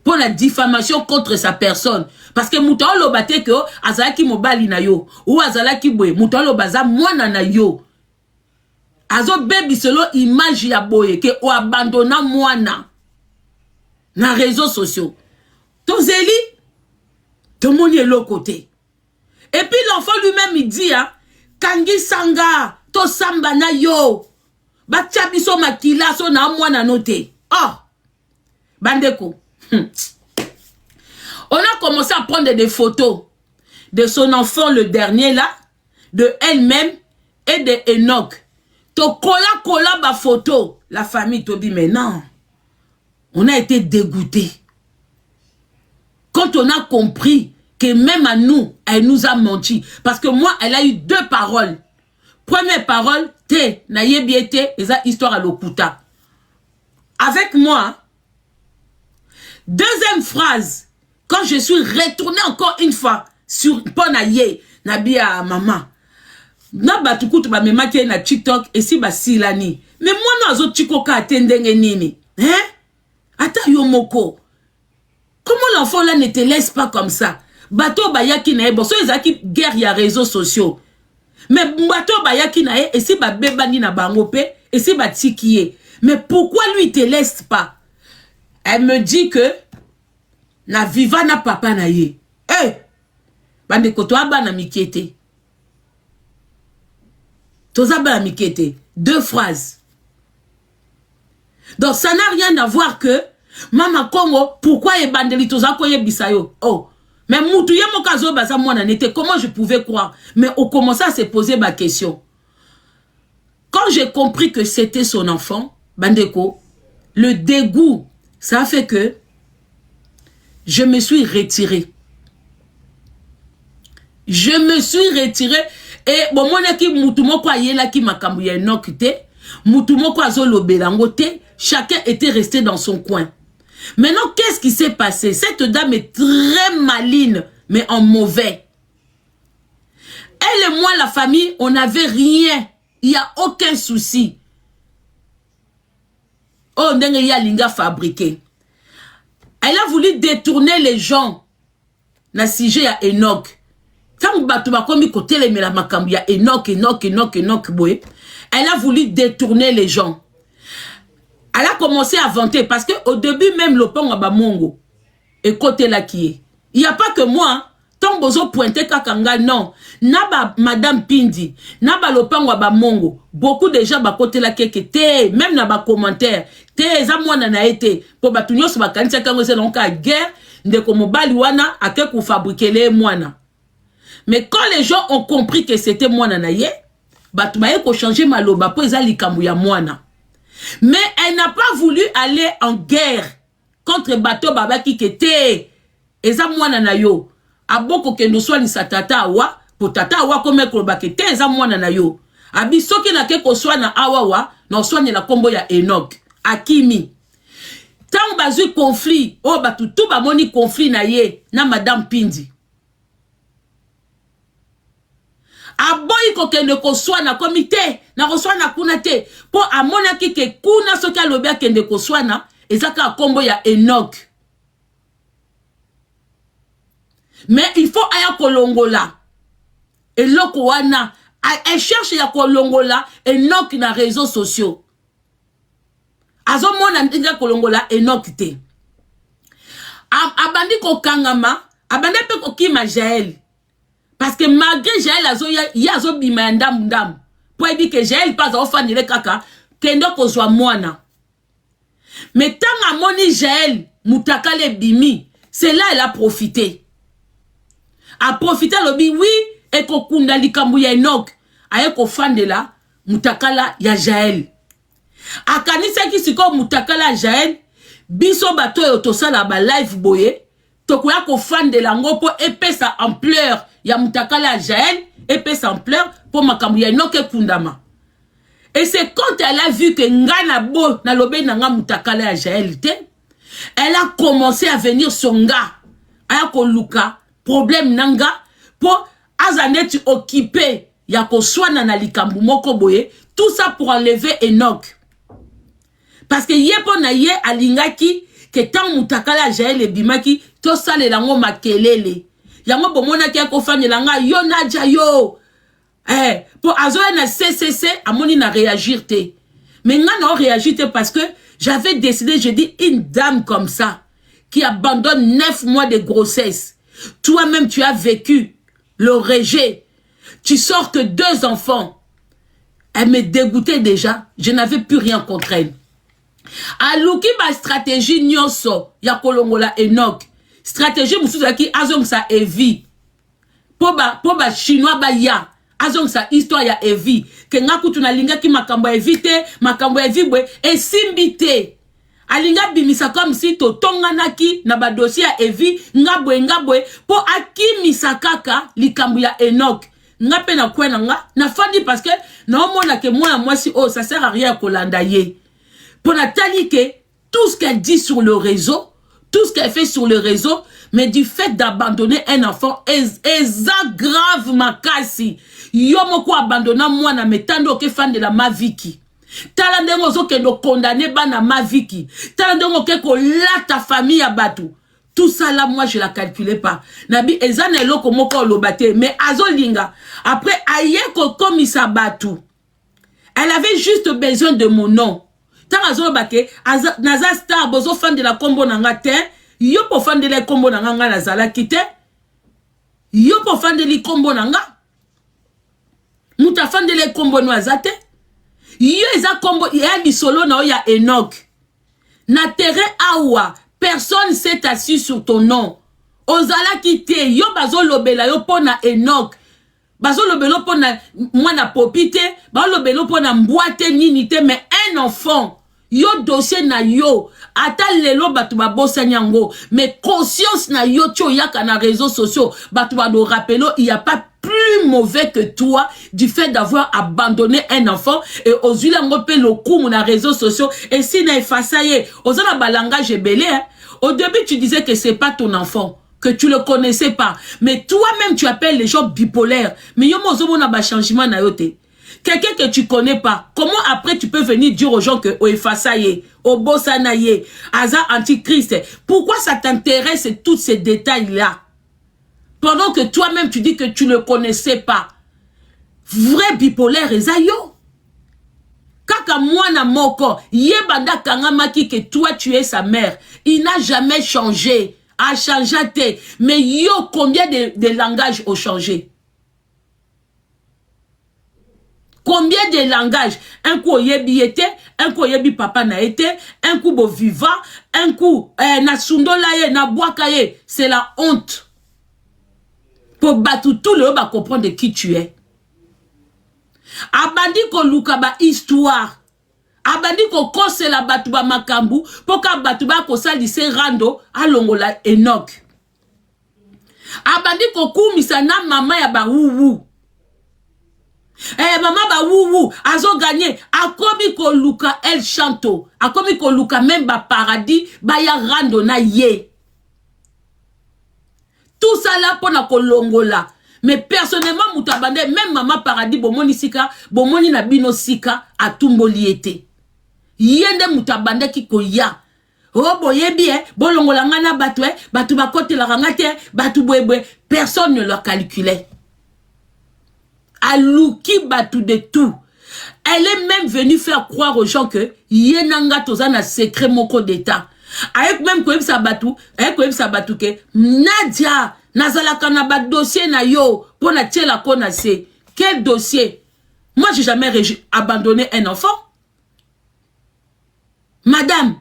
pour la diffamation contre sa personne parce que muto lobate que azalaki mobali na yo ou azalaki boye muto lobaza mwana na yo azo bebi selo image ya boye que o abandonna mwana na réseaux sociaux. Tozeli, tout le monde est l'autre côté. Et puis l'enfant lui-même, il dit, hein, Kangi Sanga, to samba na yo, Bachabiso makila so na mwana note. Oh, bandeko. On a commencé à prendre des photos de son enfant, le dernier là, de elle-même et de Enoch. To kola ba photo. La famille te dit, mais non, on a été dégoûtés. Quand on a compris que même à nous, elle nous a menti. Parce que moi, elle a eu 2 paroles. Première parole, te, na yebiete, eza histoire à l'okuta. Avec moi, deuxième phrase, quand je suis retournée encore une fois sur Ponaye, Nabia maman, na batukutu ba memaki na TikTok et si ba silani. Mais moi, no azo chikoka atendenge nini. Hein? Ata yomoko. Comment l'enfant là ne te laisse pas comme ça? Bato bayaki na ebo so ezaki guerre ya réseaux sociaux. Mais bato bayaki na et si ba bebani na bango pe et si ba tikiye. Mais pourquoi lui te laisse pas? Elle me dit que na viva na papa na ye. Eh! Bande koto aba na mikete. Toza ba na mikete. 2 phrases. Donc ça n'a rien à voir que Mama Congo, pourquoi est bandeli tozako ye bisayo? Oh, mais moutou ye mokazo baza mwana nete, comment je pouvais croire? Mais on commençait à se poser ma question. Quand j'ai compris que c'était son enfant, bandeko, le dégoût, ça a fait que je me suis retiré. Je me suis retiré et bon mona ki moutou moko ayela ki makambu ya nokite, moutou moko azolo belangote, chacun était resté dans son coin. Maintenant, qu'est-ce qui s'est passé? Cette dame est très maligne, mais en mauvais. Elle et moi, la famille, on n'avait rien. Il n'y a aucun souci. Oh, ndenge ya linga fabriqué. Elle a voulu détourner les gens. Na sujet ya Enoch. Tant batu bakomi kote le mela makambi ya Enoch boye. Elle a voulu détourner les gens. Elle a commencé à vanter parce que au début même le pont ba mongo et côté là qui est. Il y a pas que moi. Tant bozo pointé kakanga non. Naba madame Pindi, naba le pont ba mongo. Beaucoup de gens ba côté là qui te même na ba commentaire. Te za mwana na été pour batunyo so bakanisa kango c'est donc à guerre de comme bali wana ake ku fabriquer les mwana. Mais quand les gens ont compris que c'était mwana na ye, batumaye ko changer maloba po ezali kambu ya mwana. Mais elle n'a pas voulu aller en guerre contre bateau babaki kete eza mwana na yo. Aboko ke no swali sa tata awa po tata awa comme ko bakete eza mwana na yo. Abi soki na ke ko swana awa na swanye la kombo ya Enoch. Akimi. Tant bazu conflit, oh batu tout ba moni conflit na ye na madame Pindi. Aboyi ko kende ko swana komite na ko swana kuna te po amona ki ke kuna soki alobia kende ko swana ezaka kombo ya Enoch. Mais il faut aya kolongola. Eloko wana elle cherche ya kolongola Enoch na réseaux sociaux. Azo mona ndinga kolongola Enoch te. Abandi ko kangama, abandi pe ko kima Jaël. Parce que malgré Jaël azo ya azo bima ndam. Pour dire que Jaël pas au fan de kaka, kendo ko zwa mwana. Mais tant a moni Jaël mutakale bimi, c'est là elle a profité. A profité lobi oui et ko kunda likambu ya Enoch, aye ko fan de la mutakala ya Jaël. Akanisa ki siko mutakala Jaël biso bato yo tosala ba live boye tokoya ko fan de la ngopo epesa ampleur ya mutakala Jaël epesa ampleur pour makambu ya Enoch kundama. Et c'est quand elle a vu que ngana bo na lobe na nga mutakala Jaël te, elle a commencé à venir songa aya ko luka problème nanga pour azanet occupé ya ko swana na likambu moko boye, tout ça pour enlever Enoch. Parce que yepo na ye alingaki que tant mutakala Jaël ebimaki to sale lango makelele. Yango bomona ki ko fanyela nga yo naja yo. Pour azoya na CCC amoni na réagir te. Mais nga na réagir te parce que j'avais décidé, je dis une dame comme ça qui abandonne 9 mois de grossesse. Toi-même tu as vécu le rejet. Tu sors que 2 enfants. Elle me dégoûtait déjà, je n'avais plus rien contre elle. Aluki ba stratégie nyonso ya kolongola Enoch. Stratégie mususu ki azong sa evi. Po ba chinois ba ya azong sa histoire ya evi. Ke ngaku tunalinga ki makambo evite, makambo evibwe esimbite. Alinga bimisa comme si to tonganaki na ba dossier ya evi ngabwe po akimisa kaka likambo ya Enoch. Ngape na kwena nga na fandi parce que na omona ke moi si oh ça sert à rien kolanda ye. Pour Nathalie que tout ce qu'elle dit sur le réseau, tout ce qu'elle fait sur le réseau, mais du fait d'abandonner un enfant, est grave makasi. Yomoko abandonna moi na metando ke fan de la maviki. Talandengo zo ke no condamné bana maviki. Talandengo ke ko la ta famille abatu. Tout ça là, moi je la calculais pas. Nabi ezane eloko moko lobate, mais azolinga. Après aye ko komisa batu. Elle avait juste besoin de mon nom. Tant azo bake naza star bozo fan de la combo nanga te yo po fan de la combo nanga nazala kite yo po fan de li combo nanga muta fan de la combo no azate yo eza combo ya di solo na ya Enoch na terrain awa personne s'est assis sur ton nom ozala kite yo bazo lobela yo pona Enoch bazo lobelo pona mwana popite bazo lobelo pona mboite nini te mais un enfant yo dossier na yo ata lelo batu ba bossa nyango mais conscience na yo tio yaka na réseaux sociaux batu ba do rappelo il y a pas plus mauvais que toi du fait d'avoir abandonné un enfant et ozula ngope le coup na réseaux sociaux et si na effaçaye ozana ba langage belé hein? Au début tu disais que c'est pas ton enfant que tu le connaissais pas. Mais toi-même, tu appelles les gens bipolaires. Mais yo mo na ba changement na yote. Quelqu'un que tu connais pas, comment après tu peux venir dire aux gens que Oefasaye, Obosanaye, Aza Antichrist? Pourquoi ça t'intéresse tous ces détails-là? Pendant que toi-même tu dis que tu ne le connaissais pas. Vrai bipolaire, Ezayo. Kaka mwana moko, yebanda kangamaki que toi tu es sa mère. Il n'a jamais changé. A changé. Mais yo, combien de langages ont changé? Combien de langages? Un coup yebi était, un coup yebi papa na été, un coup bo viva, un coup na sundolaye, na boakaye. C'est la honte. Pour battre tout le monde va comprendre de qui tu es. Abandi ko lukaba histoire. Abandi ko kose la batuba makambu. Poka batuba ko salise rando alongola Enoch. Abandi ko kumisa na mama ya ba wuwu. Maman ba wuwu azo gagné. Akomi ko luka el chanto. Akomi ko luka même ba paradis ba ya rando na ye. Tout ça là pour na kolongola. Mais personnellement, Moutabande, même maman paradis, bomoni sika, bomoni na bino sika, a tumboli ete. Yende Moutabande ki koya. Oh boyebi, bolongola ngana batwe, batu bakote la rangate, batu bwebwe. Personne ne leur calculait. Alouki batu de tout. Elle est même venue faire croire aux gens que yenanga tozana secret moko d'état. Avec même koyeb sabatu, avec koyeb sabatu ke Nadia nazalaka na ba dossier na yo pour na tiela kona se. Quel dossier? Moi j'ai jamais abandonné un enfant. Madame,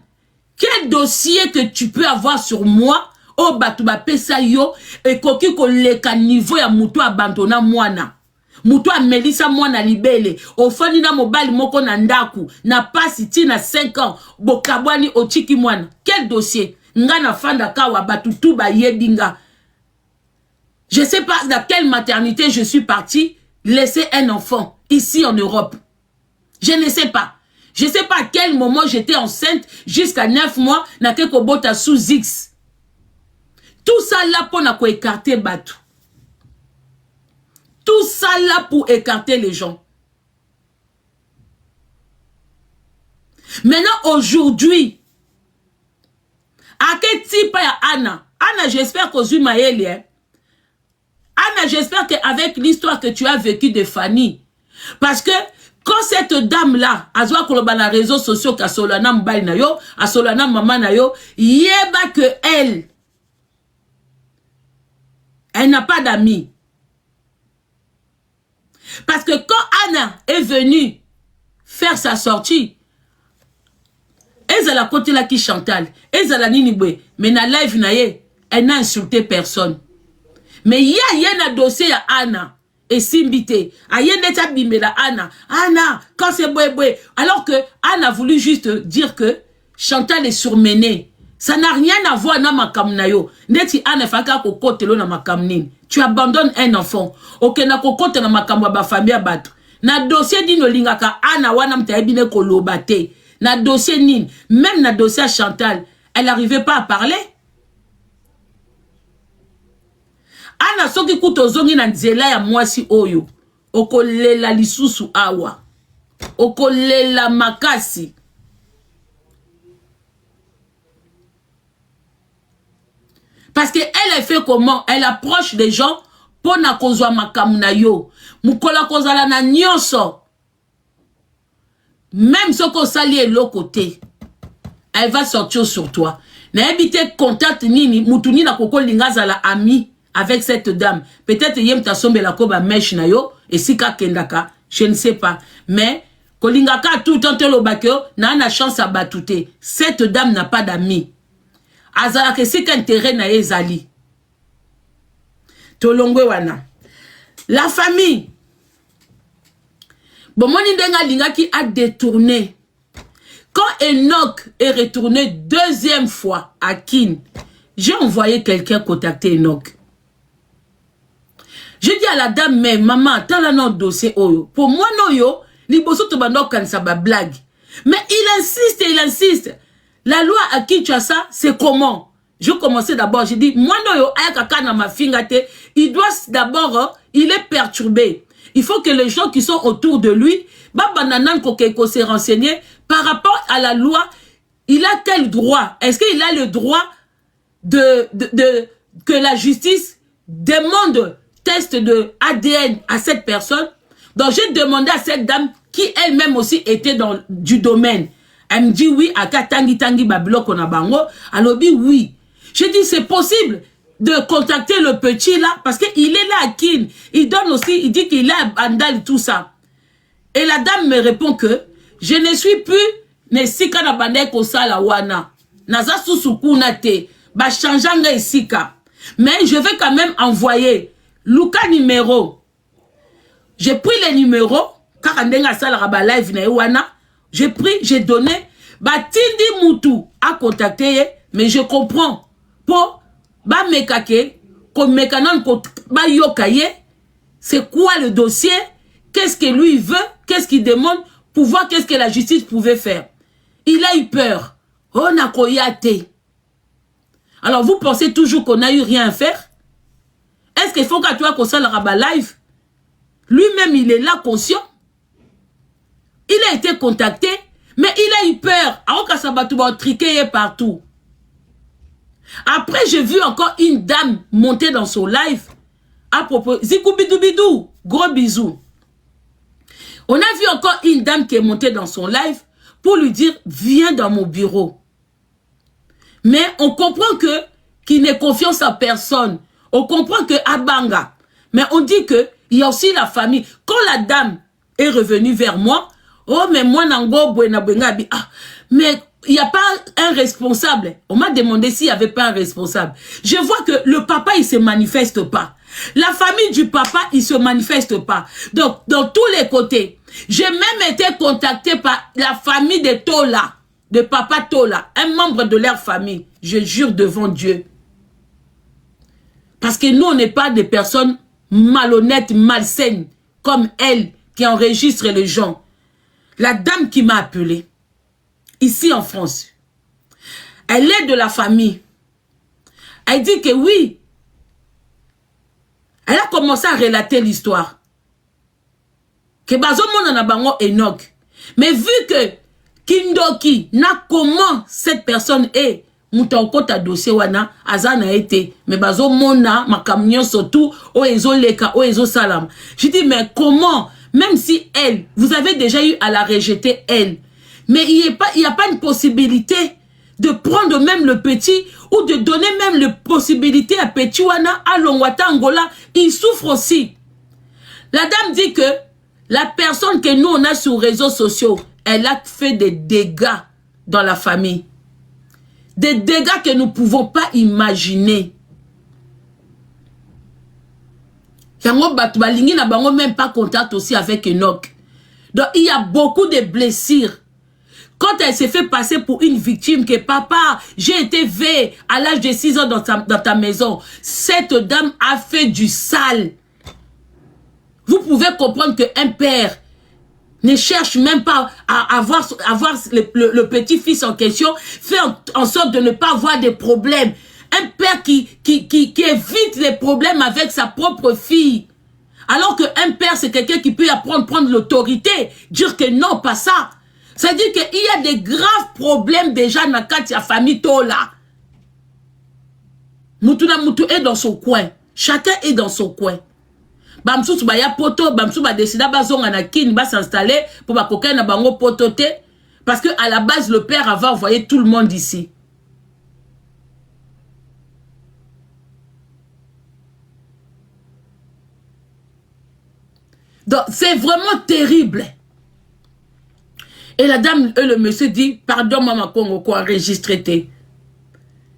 quel dossier que tu peux avoir sur moi? Oh batu ba pesa yo et koki ko leka niveau ya muto abandona mwana. Muto amelisa mwana libele. Ofani na mobali moko na ndaku. Na pasi ti na 5 ans. Bokabwani ochiki mwana. Quel dossier? Ngana fanda kawa batutu ba yebinga. Je sais pas dans quelle maternité je suis partie laisser un enfant ici en Europe. Je ne sais pas. Je ne sais pas à quel moment j'étais enceinte jusqu'à 9 mois. Na keko bota sous X. Tout ça là pour na ko écarter batu. Tout ça là pour écarter les gens. Maintenant, aujourd'hui, à quel type y Anna? Anna, j'espère qu'aux Maëli, Anna, j'espère qu'avec l'histoire que tu as vécue de Fanny, parce que quand cette dame-là, a zoa koloba na réseaux sociaux, ka solana mbali na yo, a solana maman na yo, yeba que elle n'a pas d'amis. Parce que quand Anna est venue faire sa sortie, elle a la côté là qui Chantal, elle a la ninibwe, mais na live na ye, elle n'a insulté personne. Mais il y a un dossier à Anna et Simbite, il y a un bimela Anna, Anna, quand c'est boué, alors que Anna a voulu juste dire que Chantal est surmenée. Ça n'a rien à voir na makamnayo. Neti Anna faka kokote lo na makamnin. Tu abandonnes un enfant. Ok, na kokote na makamwa ba famille batu. Na dossier dino lingaka Anna wana mtaebine kolobate. Na dossier nin, même na dossier Chantal, elle n'arrivait pas à parler. Anna soki kutozongi na nzela ya mwasi oyo. Okolela lisusu awa. Okolela makasi. Parce qu'elle fait comment? Elle approche des gens pour na kozwa makamuna yo. Mukola kozala na nyonso. Même ce qu'on s'allie l'autre côté. Elle va sortir sur toi. Na éviter contact nini. Mutuni na koko lingazala ami avec cette dame. Peut-être yem ta sombe la koba mesh na yo. Et si ka kendaka. Je ne sais pas. Mais kolingaka tout le temps le bakyo. Na na chance à batouter. Cette dame n'a pas d'amis. Azala que c'est qu'intérêt na ezali. Tolongwe wana. La famille. Bon, mon indenga linga qui a détourné. Quand Enoch est retourné deuxième fois à Kin, j'ai envoyé quelqu'un contacter Enoch. Je dis à la dame, mais maman, t'as la notre dossier oyo. Pour moi, non yo, liboso to bando kan sa ba blague. Mais il insiste. La loi à Kinshasa, c'est comment? Je commençais d'abord, j'ai dit, moi non, il doit d'abord, il est perturbé. Il faut que les gens qui sont autour de lui, se renseigner par rapport à la loi, il a quel droit? Est-ce qu'il a le droit que la justice demande test de ADN à cette personne? Donc j'ai demandé à cette dame qui elle-même aussi était dans du domaine. Elle me dit oui, aka tangi babilo kona bango. Alors oui. J'ai dit c'est possible de contacter le petit là parce qu'il est là à Kin. Il donne aussi, il dit qu'il est à Bandal tout ça. Et la dame me répond que je ne suis plus nesika na bandai kosala wana. Naza susukuna te. Ba changeanga isika. Mais je vais quand même envoyer Luka numéro. J'ai pris les numéros. Karandenga sala ba live na wana. J'ai pris, j'ai donné. Ba tindi mutu a contacté. Mais je comprends. Pour ba mekake. Comme mekanan ba yokaye. C'est quoi le dossier? Qu'est-ce que lui veut? Qu'est-ce qu'il demande? Pour voir qu'est-ce que la justice pouvait faire. Il a eu peur. On a koyate. Alors vous pensez toujours qu'on n'a eu rien à faire? Est-ce qu'il faut qu'à toi qu'on s'en rabat live? Lui-même il est là conscient. Il a été contacté, mais il a eu peur. Alors qu'à Sabatou va triquer partout. Après j'ai vu encore une dame monter dans son live. À propos, Zikou bidou bidou, gros bisous. On a vu encore une dame qui est montée dans son live pour lui dire, viens dans mon bureau. Mais on comprend que qu'il n'ait confiance en personne. On comprend que Abanga. Mais on dit que il y a aussi la famille. Quand la dame est revenue vers moi, oh mais moi nango buena bengabi. Ah, mais il n'y a pas un responsable. On m'a demandé s'il n'y avait pas un responsable. Je vois que le papa il se manifeste pas. La famille du papa il se manifeste pas. Donc dans tous les côtés. J'ai même été contacté par la famille de Tola, de papa Tola, un membre de leur famille. Je jure devant Dieu. Parce que nous, on n'est pas des personnes malhonnêtes, malsaines, comme elle, qui enregistre les gens. La dame qui m'a appelé, ici en France, elle est de la famille. Elle dit que oui, elle a commencé à relater l'histoire. Que bazomona na bango Enoch. Mais vu que Kindoki n'a comment cette personne est, mutaoko ta dossier wana azana été, mais bazomona makamnyo surtout o ezo leka o ezo salam. Je dis mais comment, même si elle, vous avez déjà eu à la rejeter elle, mais il n'y a pas une possibilité de prendre même le petit ou de donner même la possibilité à petit wana à Longwata Angola, il souffre aussi. La dame dit que la personne que nous, on a sur les réseaux sociaux, elle a fait des dégâts dans la famille. Des dégâts que nous ne pouvons pas imaginer. Yango Batoubalingi n'a même pas contact aussi avec Enoch. Donc, il y a beaucoup de blessures. Quand elle s'est fait passer pour une victime, que papa, j'ai été veillé à l'âge de 6 ans dans ta maison, cette dame a fait du sale. Vous pouvez comprendre qu'un père ne cherche même pas à avoir le petit-fils en question, fait en sorte de ne pas avoir de problèmes. Un père qui évite les problèmes avec sa propre fille. Alors qu'un père, c'est quelqu'un qui peut prendre l'autorité, dire que non, pas ça. C'est-à-dire qu'il y a des graves problèmes déjà dans la famille Tola. Mutuna Mutu est dans son coin. Chacun est dans son coin. Bamsou ba ya poto, Bamsou ba décida ba zonga na kin ba s'installer pour ba koka na bango potote parce que à la base le père avait envoyé tout le monde ici. Donc c'est vraiment terrible. Et la dame et le monsieur dit pardon maman Congo ko enregistré te.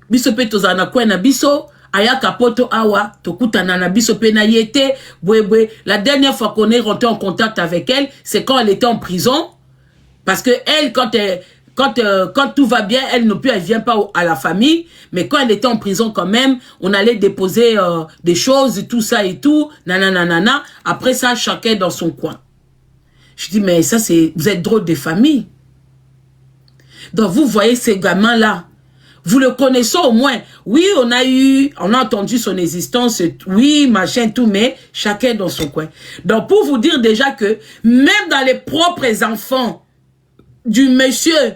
Biso pe tozana ko na biso ayaka poto awa tokutana na biso pe na yete bwebwe. La dernière fois qu'on est rentré en contact avec elle, c'est quand elle était en prison parce que elle quand tout va bien, elle vient pas à la famille, mais quand elle était en prison quand même, on allait déposer des choses, tout ça et tout, nanana. Après ça, chacun dans son coin. Je dis mais ça c'est, vous êtes drôle de famille. Donc vous voyez ces gamins là. Vous le connaissez au moins. Oui, on a entendu son existence, oui, machin, tout, mais chacun dans son coin. Donc, pour vous dire déjà que, même dans les propres enfants du monsieur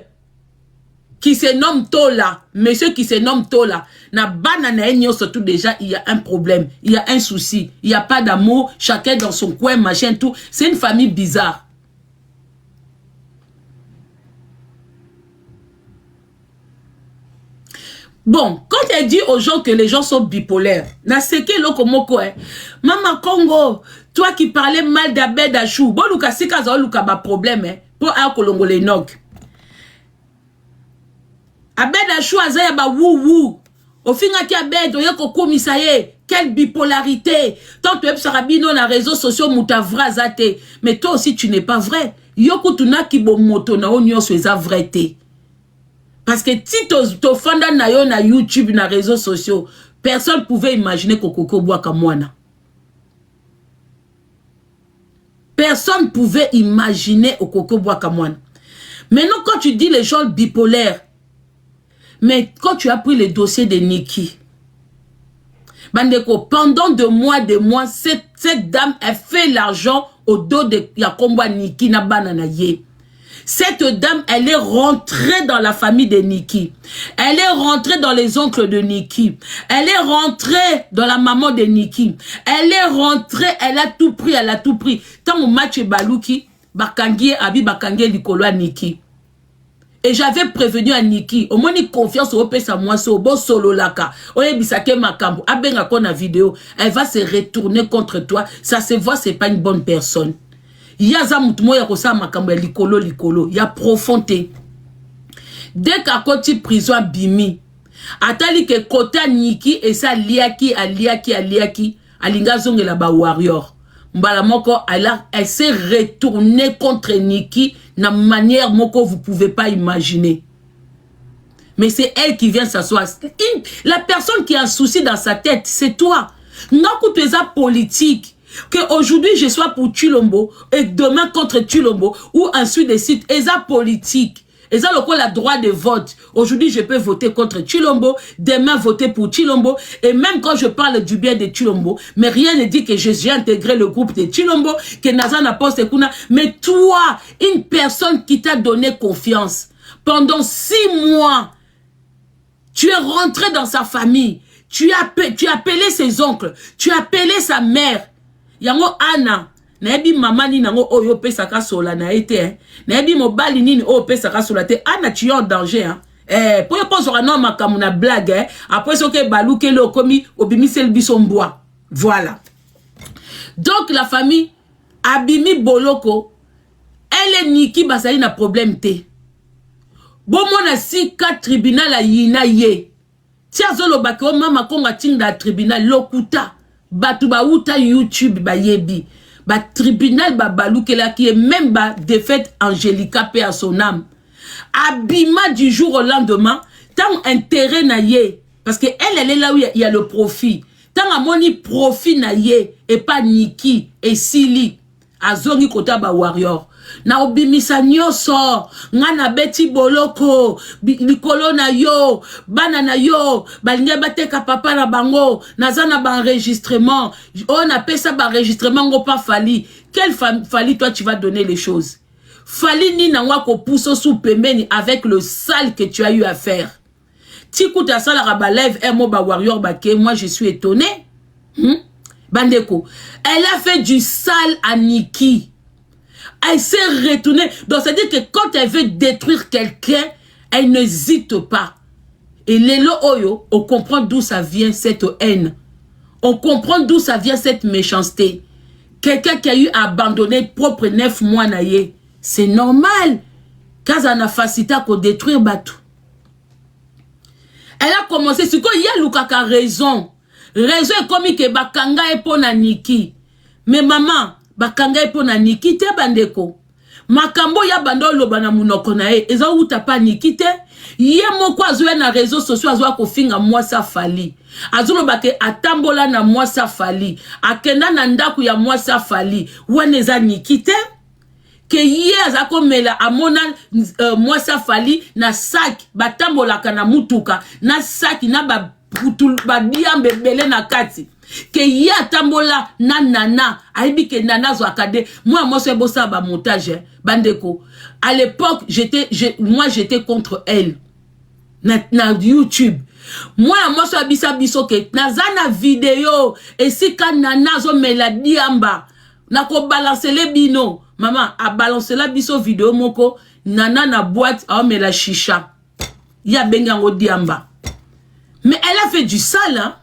qui se nomme Tola, monsieur qui se nomme Tola, na banana surtout déjà, il y a un problème, il y a un souci, il n'y a pas d'amour, chacun dans son coin, machin, tout. C'est une famille bizarre. Bon, quand elle dit aux gens que les gens sont bipolaires, na seke loko moko, Mama Congo, toi qui parlais mal d'Abed Achou, bon, Luka Sika za Luka ba problème, pour un kolongo les nog. Abed Achou azaya ba wou. Au final, qui Abed, oyeko komisaye, quelle bipolarité. Tant tu es sarabino na réseaux sociaux, moutavra zate. Mais toi aussi, tu n'es pas vrai. Yoko tuna ki bo moto na onyo soeza vrai te. Parce que si tu fanda na yo na YouTube, na réseaux sociaux, personne pouvait imaginer que Coco boit comme moi. Personne pouvait imaginer que Coco boit comme moi. Maintenant, quand tu dis les gens bipolaires, mais quand tu as pris le dossier de Nikki, Bandeko, pendant des mois, cette dame a fait l'argent au dos de Yakomba Nikki na banana ye. Cette dame, elle est rentrée dans la famille de Nikki. Elle est rentrée dans les oncles de Nikki. Elle est rentrée dans la maman de Nikki. Elle est rentrée, elle a tout pris, elle a tout pris. Tant mon match Balouki, Bakangie, Abi Bakangie, Likolo Nikki. Et j'avais prévenu à Nikki, au moins une confiance au pesa moi so bon solo laka. Oye bisake makambo, abenga kona vidéo, elle va se retourner contre toi. Ça se voit, c'est pas une bonne personne. Yaza mutumo ya kosa makambo ya likolo, ya profondé. Dès qu'à côté prison bimi, atali ke kota Nikki et ça aliaki, alinga zongela ba warrior. Mbala moko, elle s'est retournée contre Nikki na manière moko vous pouvez pas imaginer. Mais c'est elle qui vient s'asseoir. La personne qui a un souci dans sa tête, c'est toi. Non, que tu es politique. Que aujourd'hui je sois pour Chilombo et demain contre Chilombo ou ensuite des sites politique. Et ça, le droit de vote. Aujourd'hui, je peux voter contre Chilombo, demain voter pour Chilombo. Et même quand je parle du bien de Chilombo, mais rien ne dit que j'ai intégré le groupe de Chilombo, que Nazana Poste Kuna. Mais toi, une personne qui t'a donné confiance, pendant 6 mois, tu es rentré dans sa famille, tu as appelé ses oncles, tu as appelé sa mère. Yango Anna, naebi mama ni nango oyo pesaka sola na ete, naebi mobali nini oyo pesaka sola te, Anna tu es en danger, hein. Pour y penser à non makamu na blague, hein. Après ce que balou ke lo komi obimi sel bisombois. Voilà. Donc la famille Abimi Boloko, elle est Nikki basali na problème te. Bon mona si 4 tribunal a yina ye. Tia zolo bako mama konga tinda tribunal lokuta. Batu ba uta YouTube ba yebi. Ba tribunal ba balukela qui est même ba défaite Angelica paix à son âme. Abima du jour au lendemain, tant intérêt na ye. Parce que elle est là où il y a le profit. Tant à moni profit na ye et pas Nikki et Sili. Azongi kota ba warrior. Na obimisa nyoso ngana beti boloko likolo na yo bana na yo balinga bateka papa na bango nazana ba enregistrement on appelle ça ba enregistrement ngo pas fali quelle fali toi tu vas donner les choses fali ni na ngwa pousse sous pembeni avec le sale que tu as eu à faire tikuta sala raba live mo ba warrior bake moi je suis étonné Bandeko elle a fait du sale à Nikki. Elle s'est retournée. Donc, c'est-à-dire que quand elle veut détruire quelqu'un, elle n'hésite pas. Et Lelo Oyo, on comprend d'où ça vient cette haine. On comprend d'où ça vient cette méchanceté. Quelqu'un qui a eu abandonné propre 9 mois naïe. C'est normal. Quand on a facilité à détruire Batou. Elle a commencé. C'est quoi? Il y a Lukaka raison. Raison est comme que Bakanga est pour Nikki. Mais maman, Bakanga epo na Nikki te bandeko. Makambo ya bando loba na munoko na e. Eza uta pa Nikki te. Ye moko azwe na réseaux sociaux azwa kofinga mwasa fali. Azulo bake atambola na mwasa fali. Akenda na ndaku ya mwasa fali. Wane eza Nikki te. que hier zako mela amona moi ça fali na sac batambola kana mutuka na sac na ba diambe belé na kati que hier tambola na nana aibi que nana zo akade moi c'est bossa ba montage bandeko à l'époque j'étais contre elle na YouTube. Moi so abisa biso ke nazana vidéo et si ka nana zo mela diamba na ko balancer les bino maman a balancer la biso vidéo moko nana na boîte a mela chicha ya bengango diamba mais elle a fait du sale hein?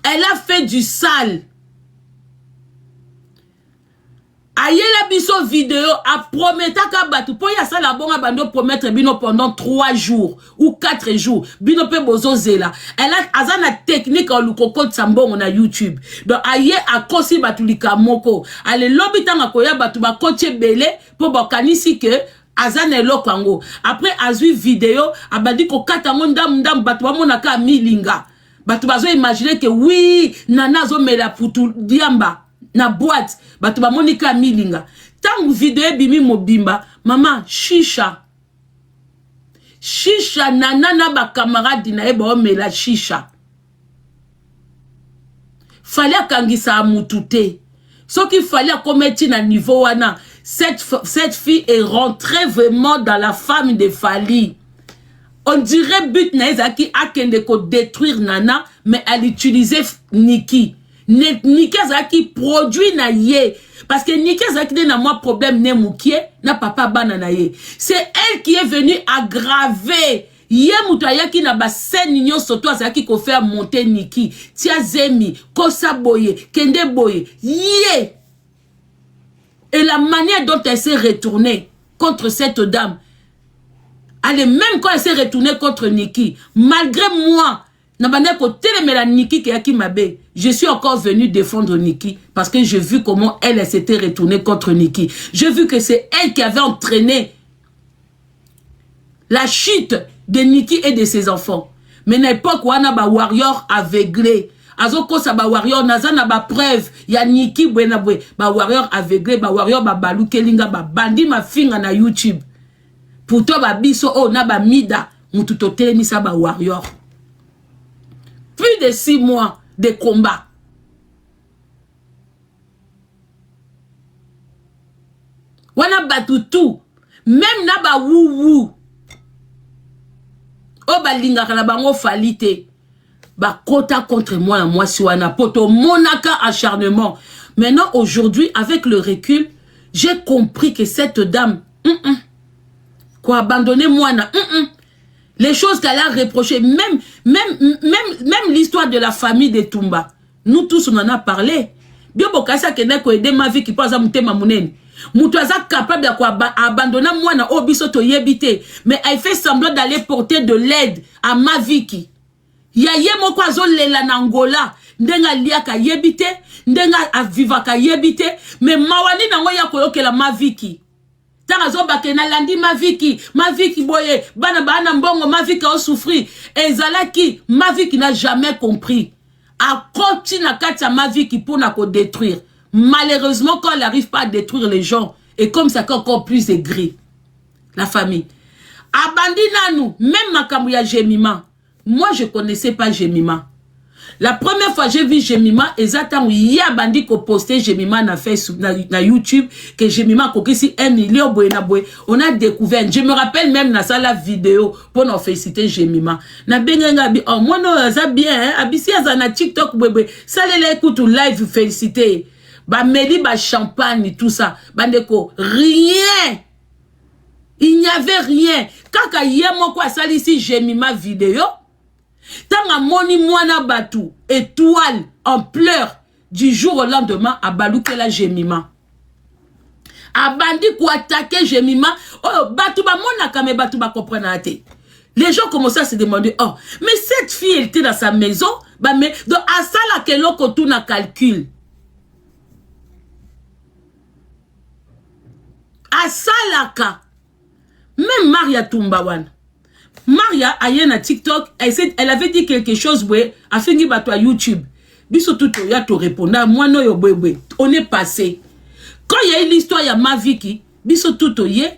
Elle a fait du sale. Ayela biso vidéo a promettre ka batu po ya sala bonga bando promettre bino pendant 3 jours ou 4 jours bino pe bozo zela. Elle a azana technique en lukoko tsambongo na YouTube. Donc aye a kosi batu likamoko. Ale lobi tanga koya batu ba koche belé po bakanisi que azana eloko yango. Après azui vidéo abadi ko katango ndam batu ba mona ka milinga. Batu bazo imaginer que oui nana zo mela putu diamba na boîte batu ba monika milinga tangu vidéo bimi mobimba maman shisha nana na ba camarade na eba omela shisha fallait akangisa mutute ce qu'il fallait commettre na niveau wana cette fille est rentrée vraiment dans la famille de Fali. On dirait but na ezaki akende ko détruire nana mais elle utilisait Niki. Niki azaki produit na ye parce que Niki azaki na moi problème ne mukie na papa bana na ye. C'est elle qui est venue aggraver ye mutayaki na ba scène nyo soto azaki ko faire monter Niki tia zemi kosa boye kende boye ye. Et la manière dont elle s'est retournée contre cette dame, elle même quand elle s'est retournée contre Niki, malgré moi je suis encore venu défendre Niki parce que j'ai vu comment elle s'était retournée contre Niki. J'ai vu que c'est elle qui avait entraîné la chute de Niki et de ses enfants. Mais à l'époque, on a un warrior aveuglé. Azoko sa ba warrior nazana ba preuve ya Niki bwenabwe ba warrior aveuglé ba warrior ba balu kelinga ba bandi ma finga na YouTube. Pour toi ba biso oh na ba mida mututo telemi sa ba warrior. Plus de 6 mois de combat. Wana batu tout. Même na ba wou. O ba linga kana bango falite. Ba kota contre moi la moi si wana poto monaka acharnement. Maintenant aujourd'hui avec le recul, j'ai compris que cette dame quoi abandonner moi na les choses qu'elle a reprochées, même l'histoire de la famille de Tumba. Nous tous, on en a parlé. Bien bokasa kene ko aider ma vie qui passe à mutema munene. Mutuaza capable d'abandonner moi na obiso to yebite. Mais elle fait semblant d'aller porter de l'aide à ma vie qui. Ya ye moko azolela na Angola. Ndenga liaka yebite. Ndenga avivaka yebite. Mais mawani nango ya koyokela ma vie qui. Na landi ma vie qui boye bana mbongo ma vie qui a souffri ezalaki ma vie qui n'a jamais compris a continue na katia ma vie qui pour na détruire malheureusement quand elle n'arrive pas à détruire les gens et comme ça encore plus aigri la famille abandi nanou même makambo ya Jemima moi je connaissais pas Jemima. La première fois j'ai vu Jemima, exactement, il y a bandi ko posté Jemima na Facebook, na YouTube, que Jemima kokisi 1 million boye. On a découvert, je me rappelle même na la vidéo pour nous féliciter Jemima. Na benga bi, oh moi non, ça bien, hein, abisi aza na TikTok bwe. Ça les écoute live féliciter. Ba meli ba champagne tout ça. Bandeko, rien. Il n'y avait rien. Kaka yemo kwa sali si Jemima vidéo. Tanga moni mwana batu étoile en pleurs du jour au lendemain à balouke la Jemima. Abandi ko attaquer Jemima. Oh batu ba mona kame batu ba comprendre ate. Les gens commençaient à se demander oh mais cette fille elle était dans sa maison bah mais donc à ça la que l'on tourne à calcul. À ça la ka même Maria Tumbawan. Maria ayena TikTok, elle avait dit quelque chose, a fini à YouTube. Biso tout ya to répondre, moi no yo bwe. On est passé. Quand il y a eu l'histoire, il y a Maviki, biso tout oye,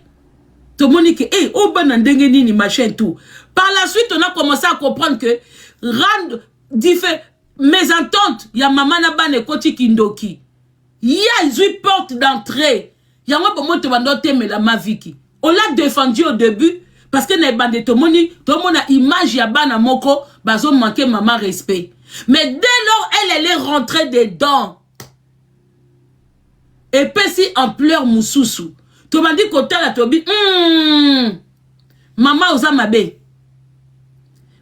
tout le monde dit que, hey, oh, ben, nini, machin, tout. Par la suite, on a commencé à comprendre que, rendre, mes ententes, il y a maman Nabane Koti Kindoki. Il y a une porte d'entrée. Il y a un moment où on a la Maviki. On l'a défendu au début, parce que les bandes tout le monde a image ya bana moko, bazo manqué maman respect. Mais dès lors, elle est rentrée dedans. Et puis si en pleurs moussousou. Tu m'as dit côté la tobi, maman osa mabe.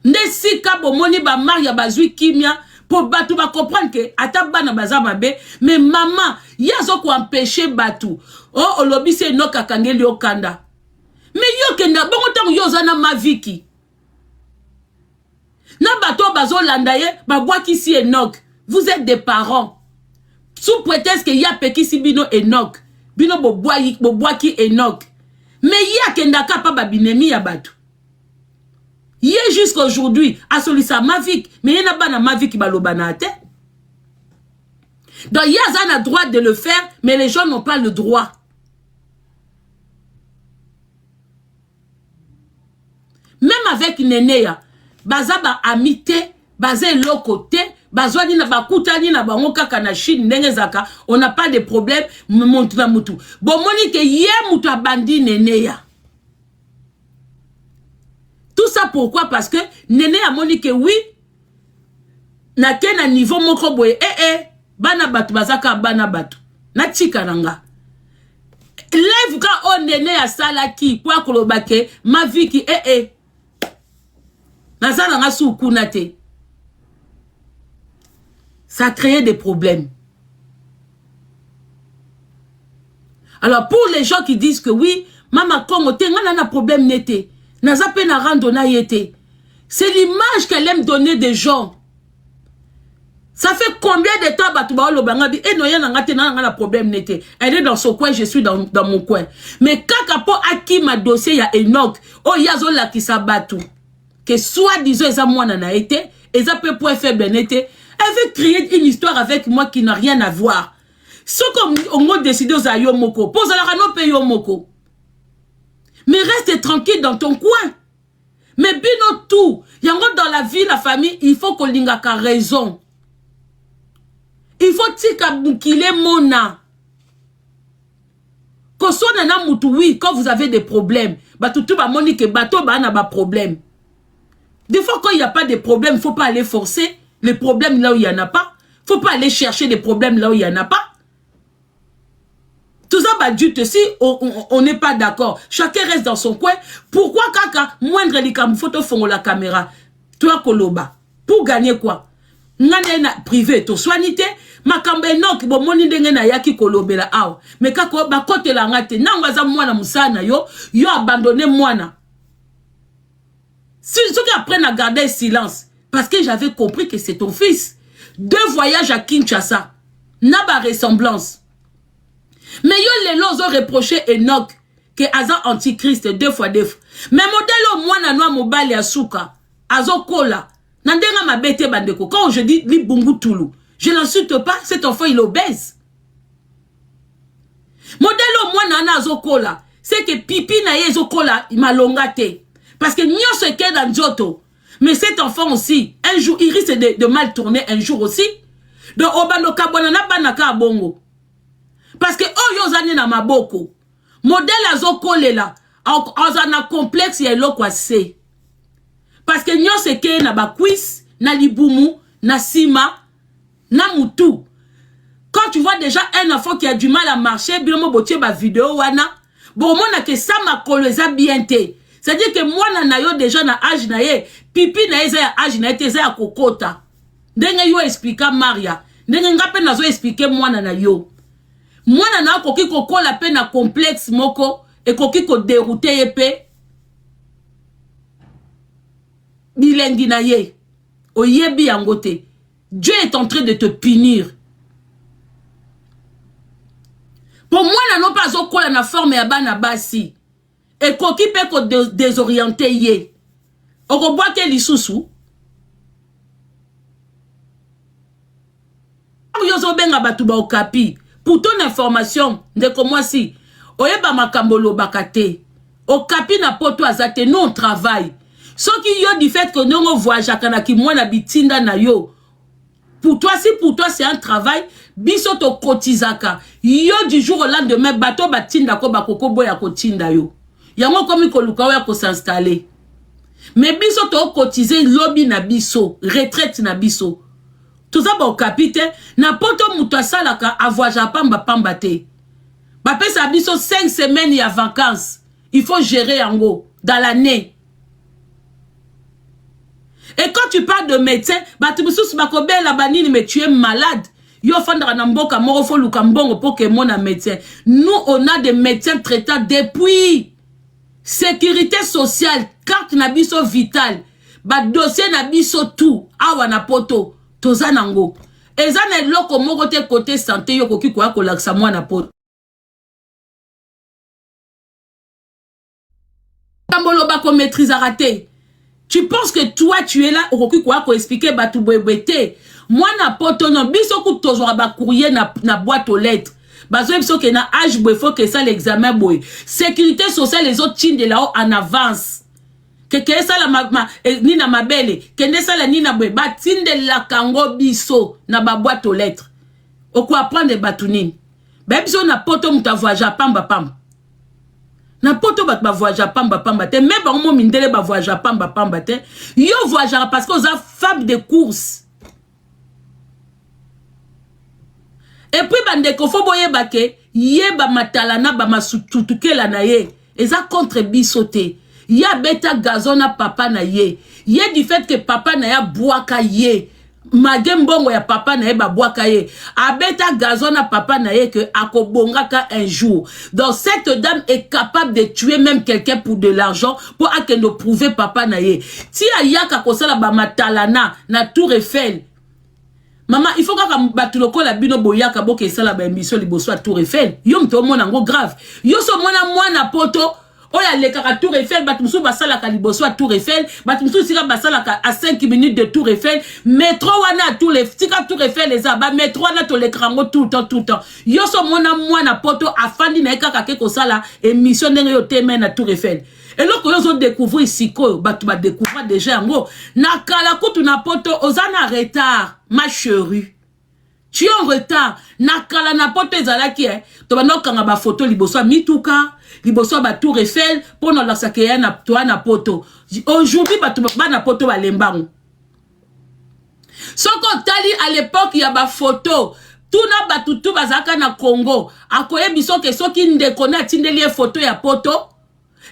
Nesi kabo moni ba maria bazui kimia pour batu ba comprendre que ata bana baza mabe, mais maman yazo ko empêcher batu. Oh olobi se no kakangeli okanda. Mais yo kenda bongo tango yo zana Maviki. Na bato bazo landaye ba boaki si Enoch. Vous êtes des parents. Sous prétexte que ya peki si bino Enoch. Bino bo boaki Enoch. Mais ya kenda ka pa babinemi ya batu. Yé jusqu'à aujourd'hui a soli sa Mavik, mais yena ba na Maviki balobana te. Donc Yazan a droit de le faire, mais les gens n'ont pas le droit. Même avec Nénéa, baza ba amité, baza lokoté, bazwa ni na bakuta ni na bango kaka na Chine ndengezaka, on n'a pas de problème, montu na mutu. Bon moni ke yé mutu abandi Nénéa. Tout ça pourquoi? Parce que Nénéa moni ke oui, na kena niveau moko boye, bana batu bazaka bana batu. Na chikaranga. Lève quand on Nénéa salaki, pour kolobake, Maviki, ça a créé des problèmes. Alors pour les gens qui disent que oui, Mama Kongo, on a un problème n'était. Naza pe na randona yete. C'est l'image qu'elle aime donner des gens. Ça fait combien de temps Batouba Lobanga dit eh non y'a un problème n'était. Elle est dans son coin, je suis dans mon coin. Mais quand Kapo Aki ma dossier, il y a Enoch. Oh Yazola qui s'abattu. Que soi-disant, ils ont moi n'a été, ils ont peu pour faire ben été, elle veut créer une histoire avec moi qui n'a rien à voir. Ce qu'on a décidé aux Ayomoko, pose à la rano paye Yomoko. Mais reste tranquille dans ton coin. Mais bino tout, yango dans la vie, la famille, il faut qu'on l'inga ka raison. Il faut tika boukile mona. Ko so nana mutu oui, quand vous avez des problèmes, batutu ba monique bato ba na ba problème. Des fois, quand il n'y a pas de problème, il ne faut pas aller forcer les problèmes là où il n'y en a pas. Il ne faut pas aller chercher des problèmes là où il n'y en a pas. Tout ça, bah, Dieu, si on n'est pas d'accord, chacun reste dans son coin. Pourquoi, kaka, moindre les photo font la caméra? Toi, Koloba. Pour gagner quoi? N'ana privé, to soignité. Ma kambe nok, bon, moni denge na yaki Kolobe la aw. Mais kako, ba kote la ngate, na waza mwana musana yo abandonné mwana. Ceux qui apprennent à garder silence, parce que j'avais compris que c'est ton fils. 2 voyages à Kinshasa, n'a pas ressemblance. Mais yo les lots ont reproché Enoch que Aza antichrist 2 fois 2 fois. Mais modèle au moins na noa mobile à souka, Azo kola, nandenga ma bête bandeko. Quand je dis li bungu toulou, je l'insulte pas, cet enfant il obèse. Modèle au moins na Azo kola, c'est que pipi na yezo kola, il m'a longate. Parce que Nyon se qu'est dans Djoto. Mais cet enfant aussi, un jour, il risque de mal tourner un jour aussi. Donc, Obano Kabonana Banaka Bongo. Parce que, oh, yozani na maboko. Modèle azoko lela. Ozana complexe yelo kwa se. Parce que Nyon se qu'est na bakwis, na libumu, na sima, na mutu. Quand tu vois déjà un enfant qui a du mal à marcher, bilomo botier ba vidéo wana. Bon, mon a que ça m'a coleza bien te. C'est-à-dire que moi, na yo déjà na âge na ye, pipi na ye âge na ye ya kokota. Ndenge yo expliquer Maria. Ndenge nga pe nazo expliquer moi na yo. Moi na koki kokola pe na complexe moko, et koki ko dérouter ye pe. Bilengi na ye. Oyebi yangote. Dieu est en train de te punir. Pour moi, na non pas okola na forme ya bana basi. Et koki pe ko désorienté ye. Oko boa ke lisusu. Yozo benga batu ba okapi. Pour ton information, ndeko moi si, oyeba makambolo bakate, okapi na poto azate, nous on travaille. Ce qui y a du fait que nous on voyage à kanaki mwana bitinda na yo. Pour toi, si pour toi c'est un travail, biso to kotizaka. Yo du jour au lendemain, bato batinda ko bakoko boya kotinda yo. Yango komi koluka ya ko s'installer. Mais biso to kotiser lobby na biso, retraite na biso. Tout ça bon capitaine, na poto muto asalaka avoyager pamba pamba te. Ba pesa biso 5 semaines ya vacances. Il faut gérer yango dans l'année. Et quand tu parles de médecin, mais tu es malade. Yo fandra na mboka moko fo luka mbongo pour que mon médecin. Nous on a des médecins traitants depuis sécurité sociale, carte na biso vitale, ba dossier na biso tout, awa na poto, toza nango. Eza na loko moko te côté santé yo koki kwa ko laksa mwa na poto. Tambolo ba ko maîtrise raté. Tu penses que toi, tu es là, au quoi qu'on expliquer, bah, tout bébé, moi, na poto, non, biso, coup, toujours, bah, courrier, na boîte aux lettres. Bah, so, que na âge, il faut que ça, l'examen, boy. Sécurité sociale, les autres, chine de là-haut, en avance. Que ça, la, ni na ma belle, que ça, la, ni na, boy, bah, tine de la kango, biso, na ba boîte aux lettres. Au quoi prendre des batounines. Bah, biso, na poto, mouta voyage, pamba, pamba. Na poto bat ba voyage pamba pamba te mais ba mo mindele ba voyage pamba pamba te yo voyage parce que aux femme de course et puis bande ko fo boye bake yeba matalana ba masututukela na ye eza contre bisote ya beta gazona papa na ye ye du fait que papa na ya boaka ye magembongo ya papa na ye ba boaka ye abeta gazona papa na ye que akobongaka un jour. Donc cette dame est capable de tuer même quelqu'un pour de l'argent pour akendo prouver papa na ye. Ti ayaka kosala ba matalana na Tour Eiffel. Maman, il faut que batuloko la bino boyaka boke sala ba émission liboso à Tour Eiffel. Yo mto mona ngo grave. Yo so mwana poto oya le kaka Tour Eiffel, batumsu basala ka liboso à Tour Eiffel, batumsu sika basala à 5 minutes de Tour Eiffel, métro wana tous les sika Tour Eiffel les aba métro wana to l'écran tout le temps. Yo so mwana poto afandi na kaka ke kosala émission ndenge yo teme na Tour Eiffel. Et là yo zo découvrir siko batu ba découvrir déjà ngo na kala kutu na poto ozana retard ma chérie. Tu es en retard. Nakala na poto ezalaki to bana kanga ba photo liboso mituka liboso ba Tour Eiffel pour na laksa ke na toi na poto. Aujourd'hui ba na poto ba lembango. Soko tali à l'époque il y a ba photo tuna batutu bazaka na Congo akoye biso ke soki ndeko na tindeli photo ya poto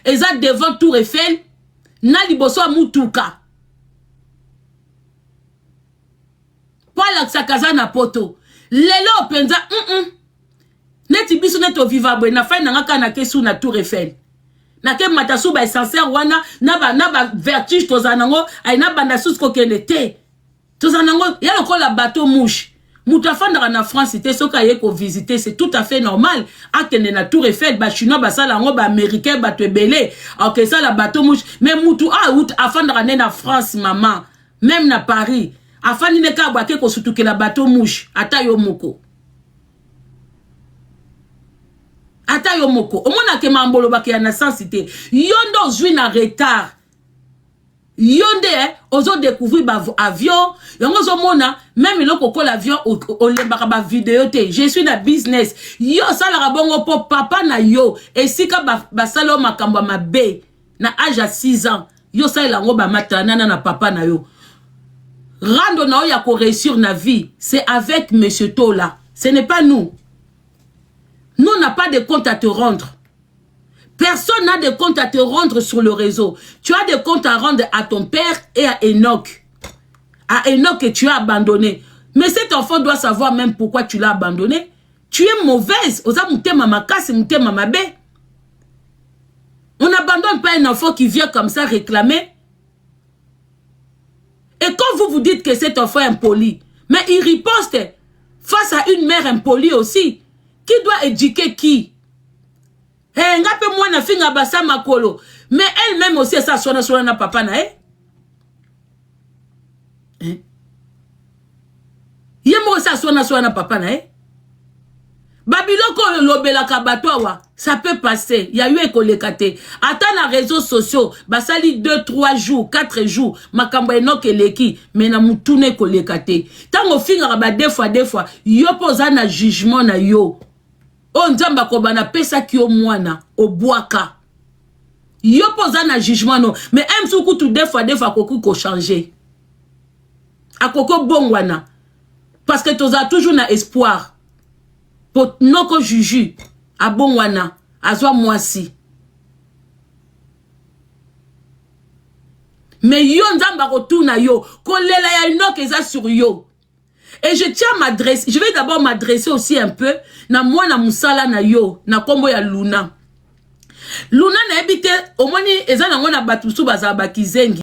eza devant Tour Eiffel na liboso mutuka. Pas laksa kaza na poto. Lelo penza neti biso neto vivable na fa na ngaka na kesu na Tour Eiffel. Na ke matasu ba essentiel wana na ba vertige tozanango ay na banda susko kende te. Tozanango ya lokola bateau mouche. Muta fandra na France te soka ye ko visiter c'est tout à fait normal. Akende na Tour Eiffel ba chinois ba sala ngo ba américain ba te belé. OK ça la bateau mouche mais mutu out afandra na France maman même na Paris. Afani ne ka bwake ko sutuke la bateau mouche ata yo moko. Ata yo moko. Omona ke mambolo bake na sensité. Yondo zui na retard. Yonde ozo découvrir ba avion. Yongo zo mona même loko ko l'avion o lembaka ba vidéo te. Je suis na business. Yo sala rabongo po papa na yo. Et sika ba salo makambo mabe na âge à 6 ans. Yo sala ngo ba matana na papa na yo. Rando na ya ko réussir na vie, c'est avec monsieur Tola. Ce n'est pas nous. Nous on n'a pas de compte à te rendre. Personne n'a de compte à te rendre sur le réseau. Tu as des comptes à rendre à ton père et à Enoch. À Enoch que tu as abandonné. Mais cet enfant doit savoir même pourquoi tu l'as abandonné. Tu es mauvaise. On n'abandonne pas un enfant qui vient comme ça réclamer. Et quand vous vous dites que cet enfant est impoli, mais il riposte face à une mère impolie aussi. Qui doit éduquer qui? Mais elle-même aussi, ça sonne na papa na Yemo ça sonne na papa na Babiloko lobela kabatoa, ça peut passer. Il y a eu écolekate. Attends les réseaux sociaux, basali 2, 3 jours, 4 jours, makambo enoke leki, mais na mutune kolekate. Tango finga ba deux fois, yo posa na jugement na yo. O nzamba ko bana pesa ki o mwana, o boaka. Yo posa na jugement no, mais aime soukou tout deux fois koku ko changer. A koko bongwana. Parce que toza toujours na espoir. Pour noko juju a bon wana azwa mwasi mais yo nzamba retourna yo kolela ya inoke eza sur yo et je tiens à m'adresser, je vais d'abord m'adresser aussi un peu na mwana musala na yo na kombo ya Luna na ebite omoni eza nango na batusu bazaba kizengi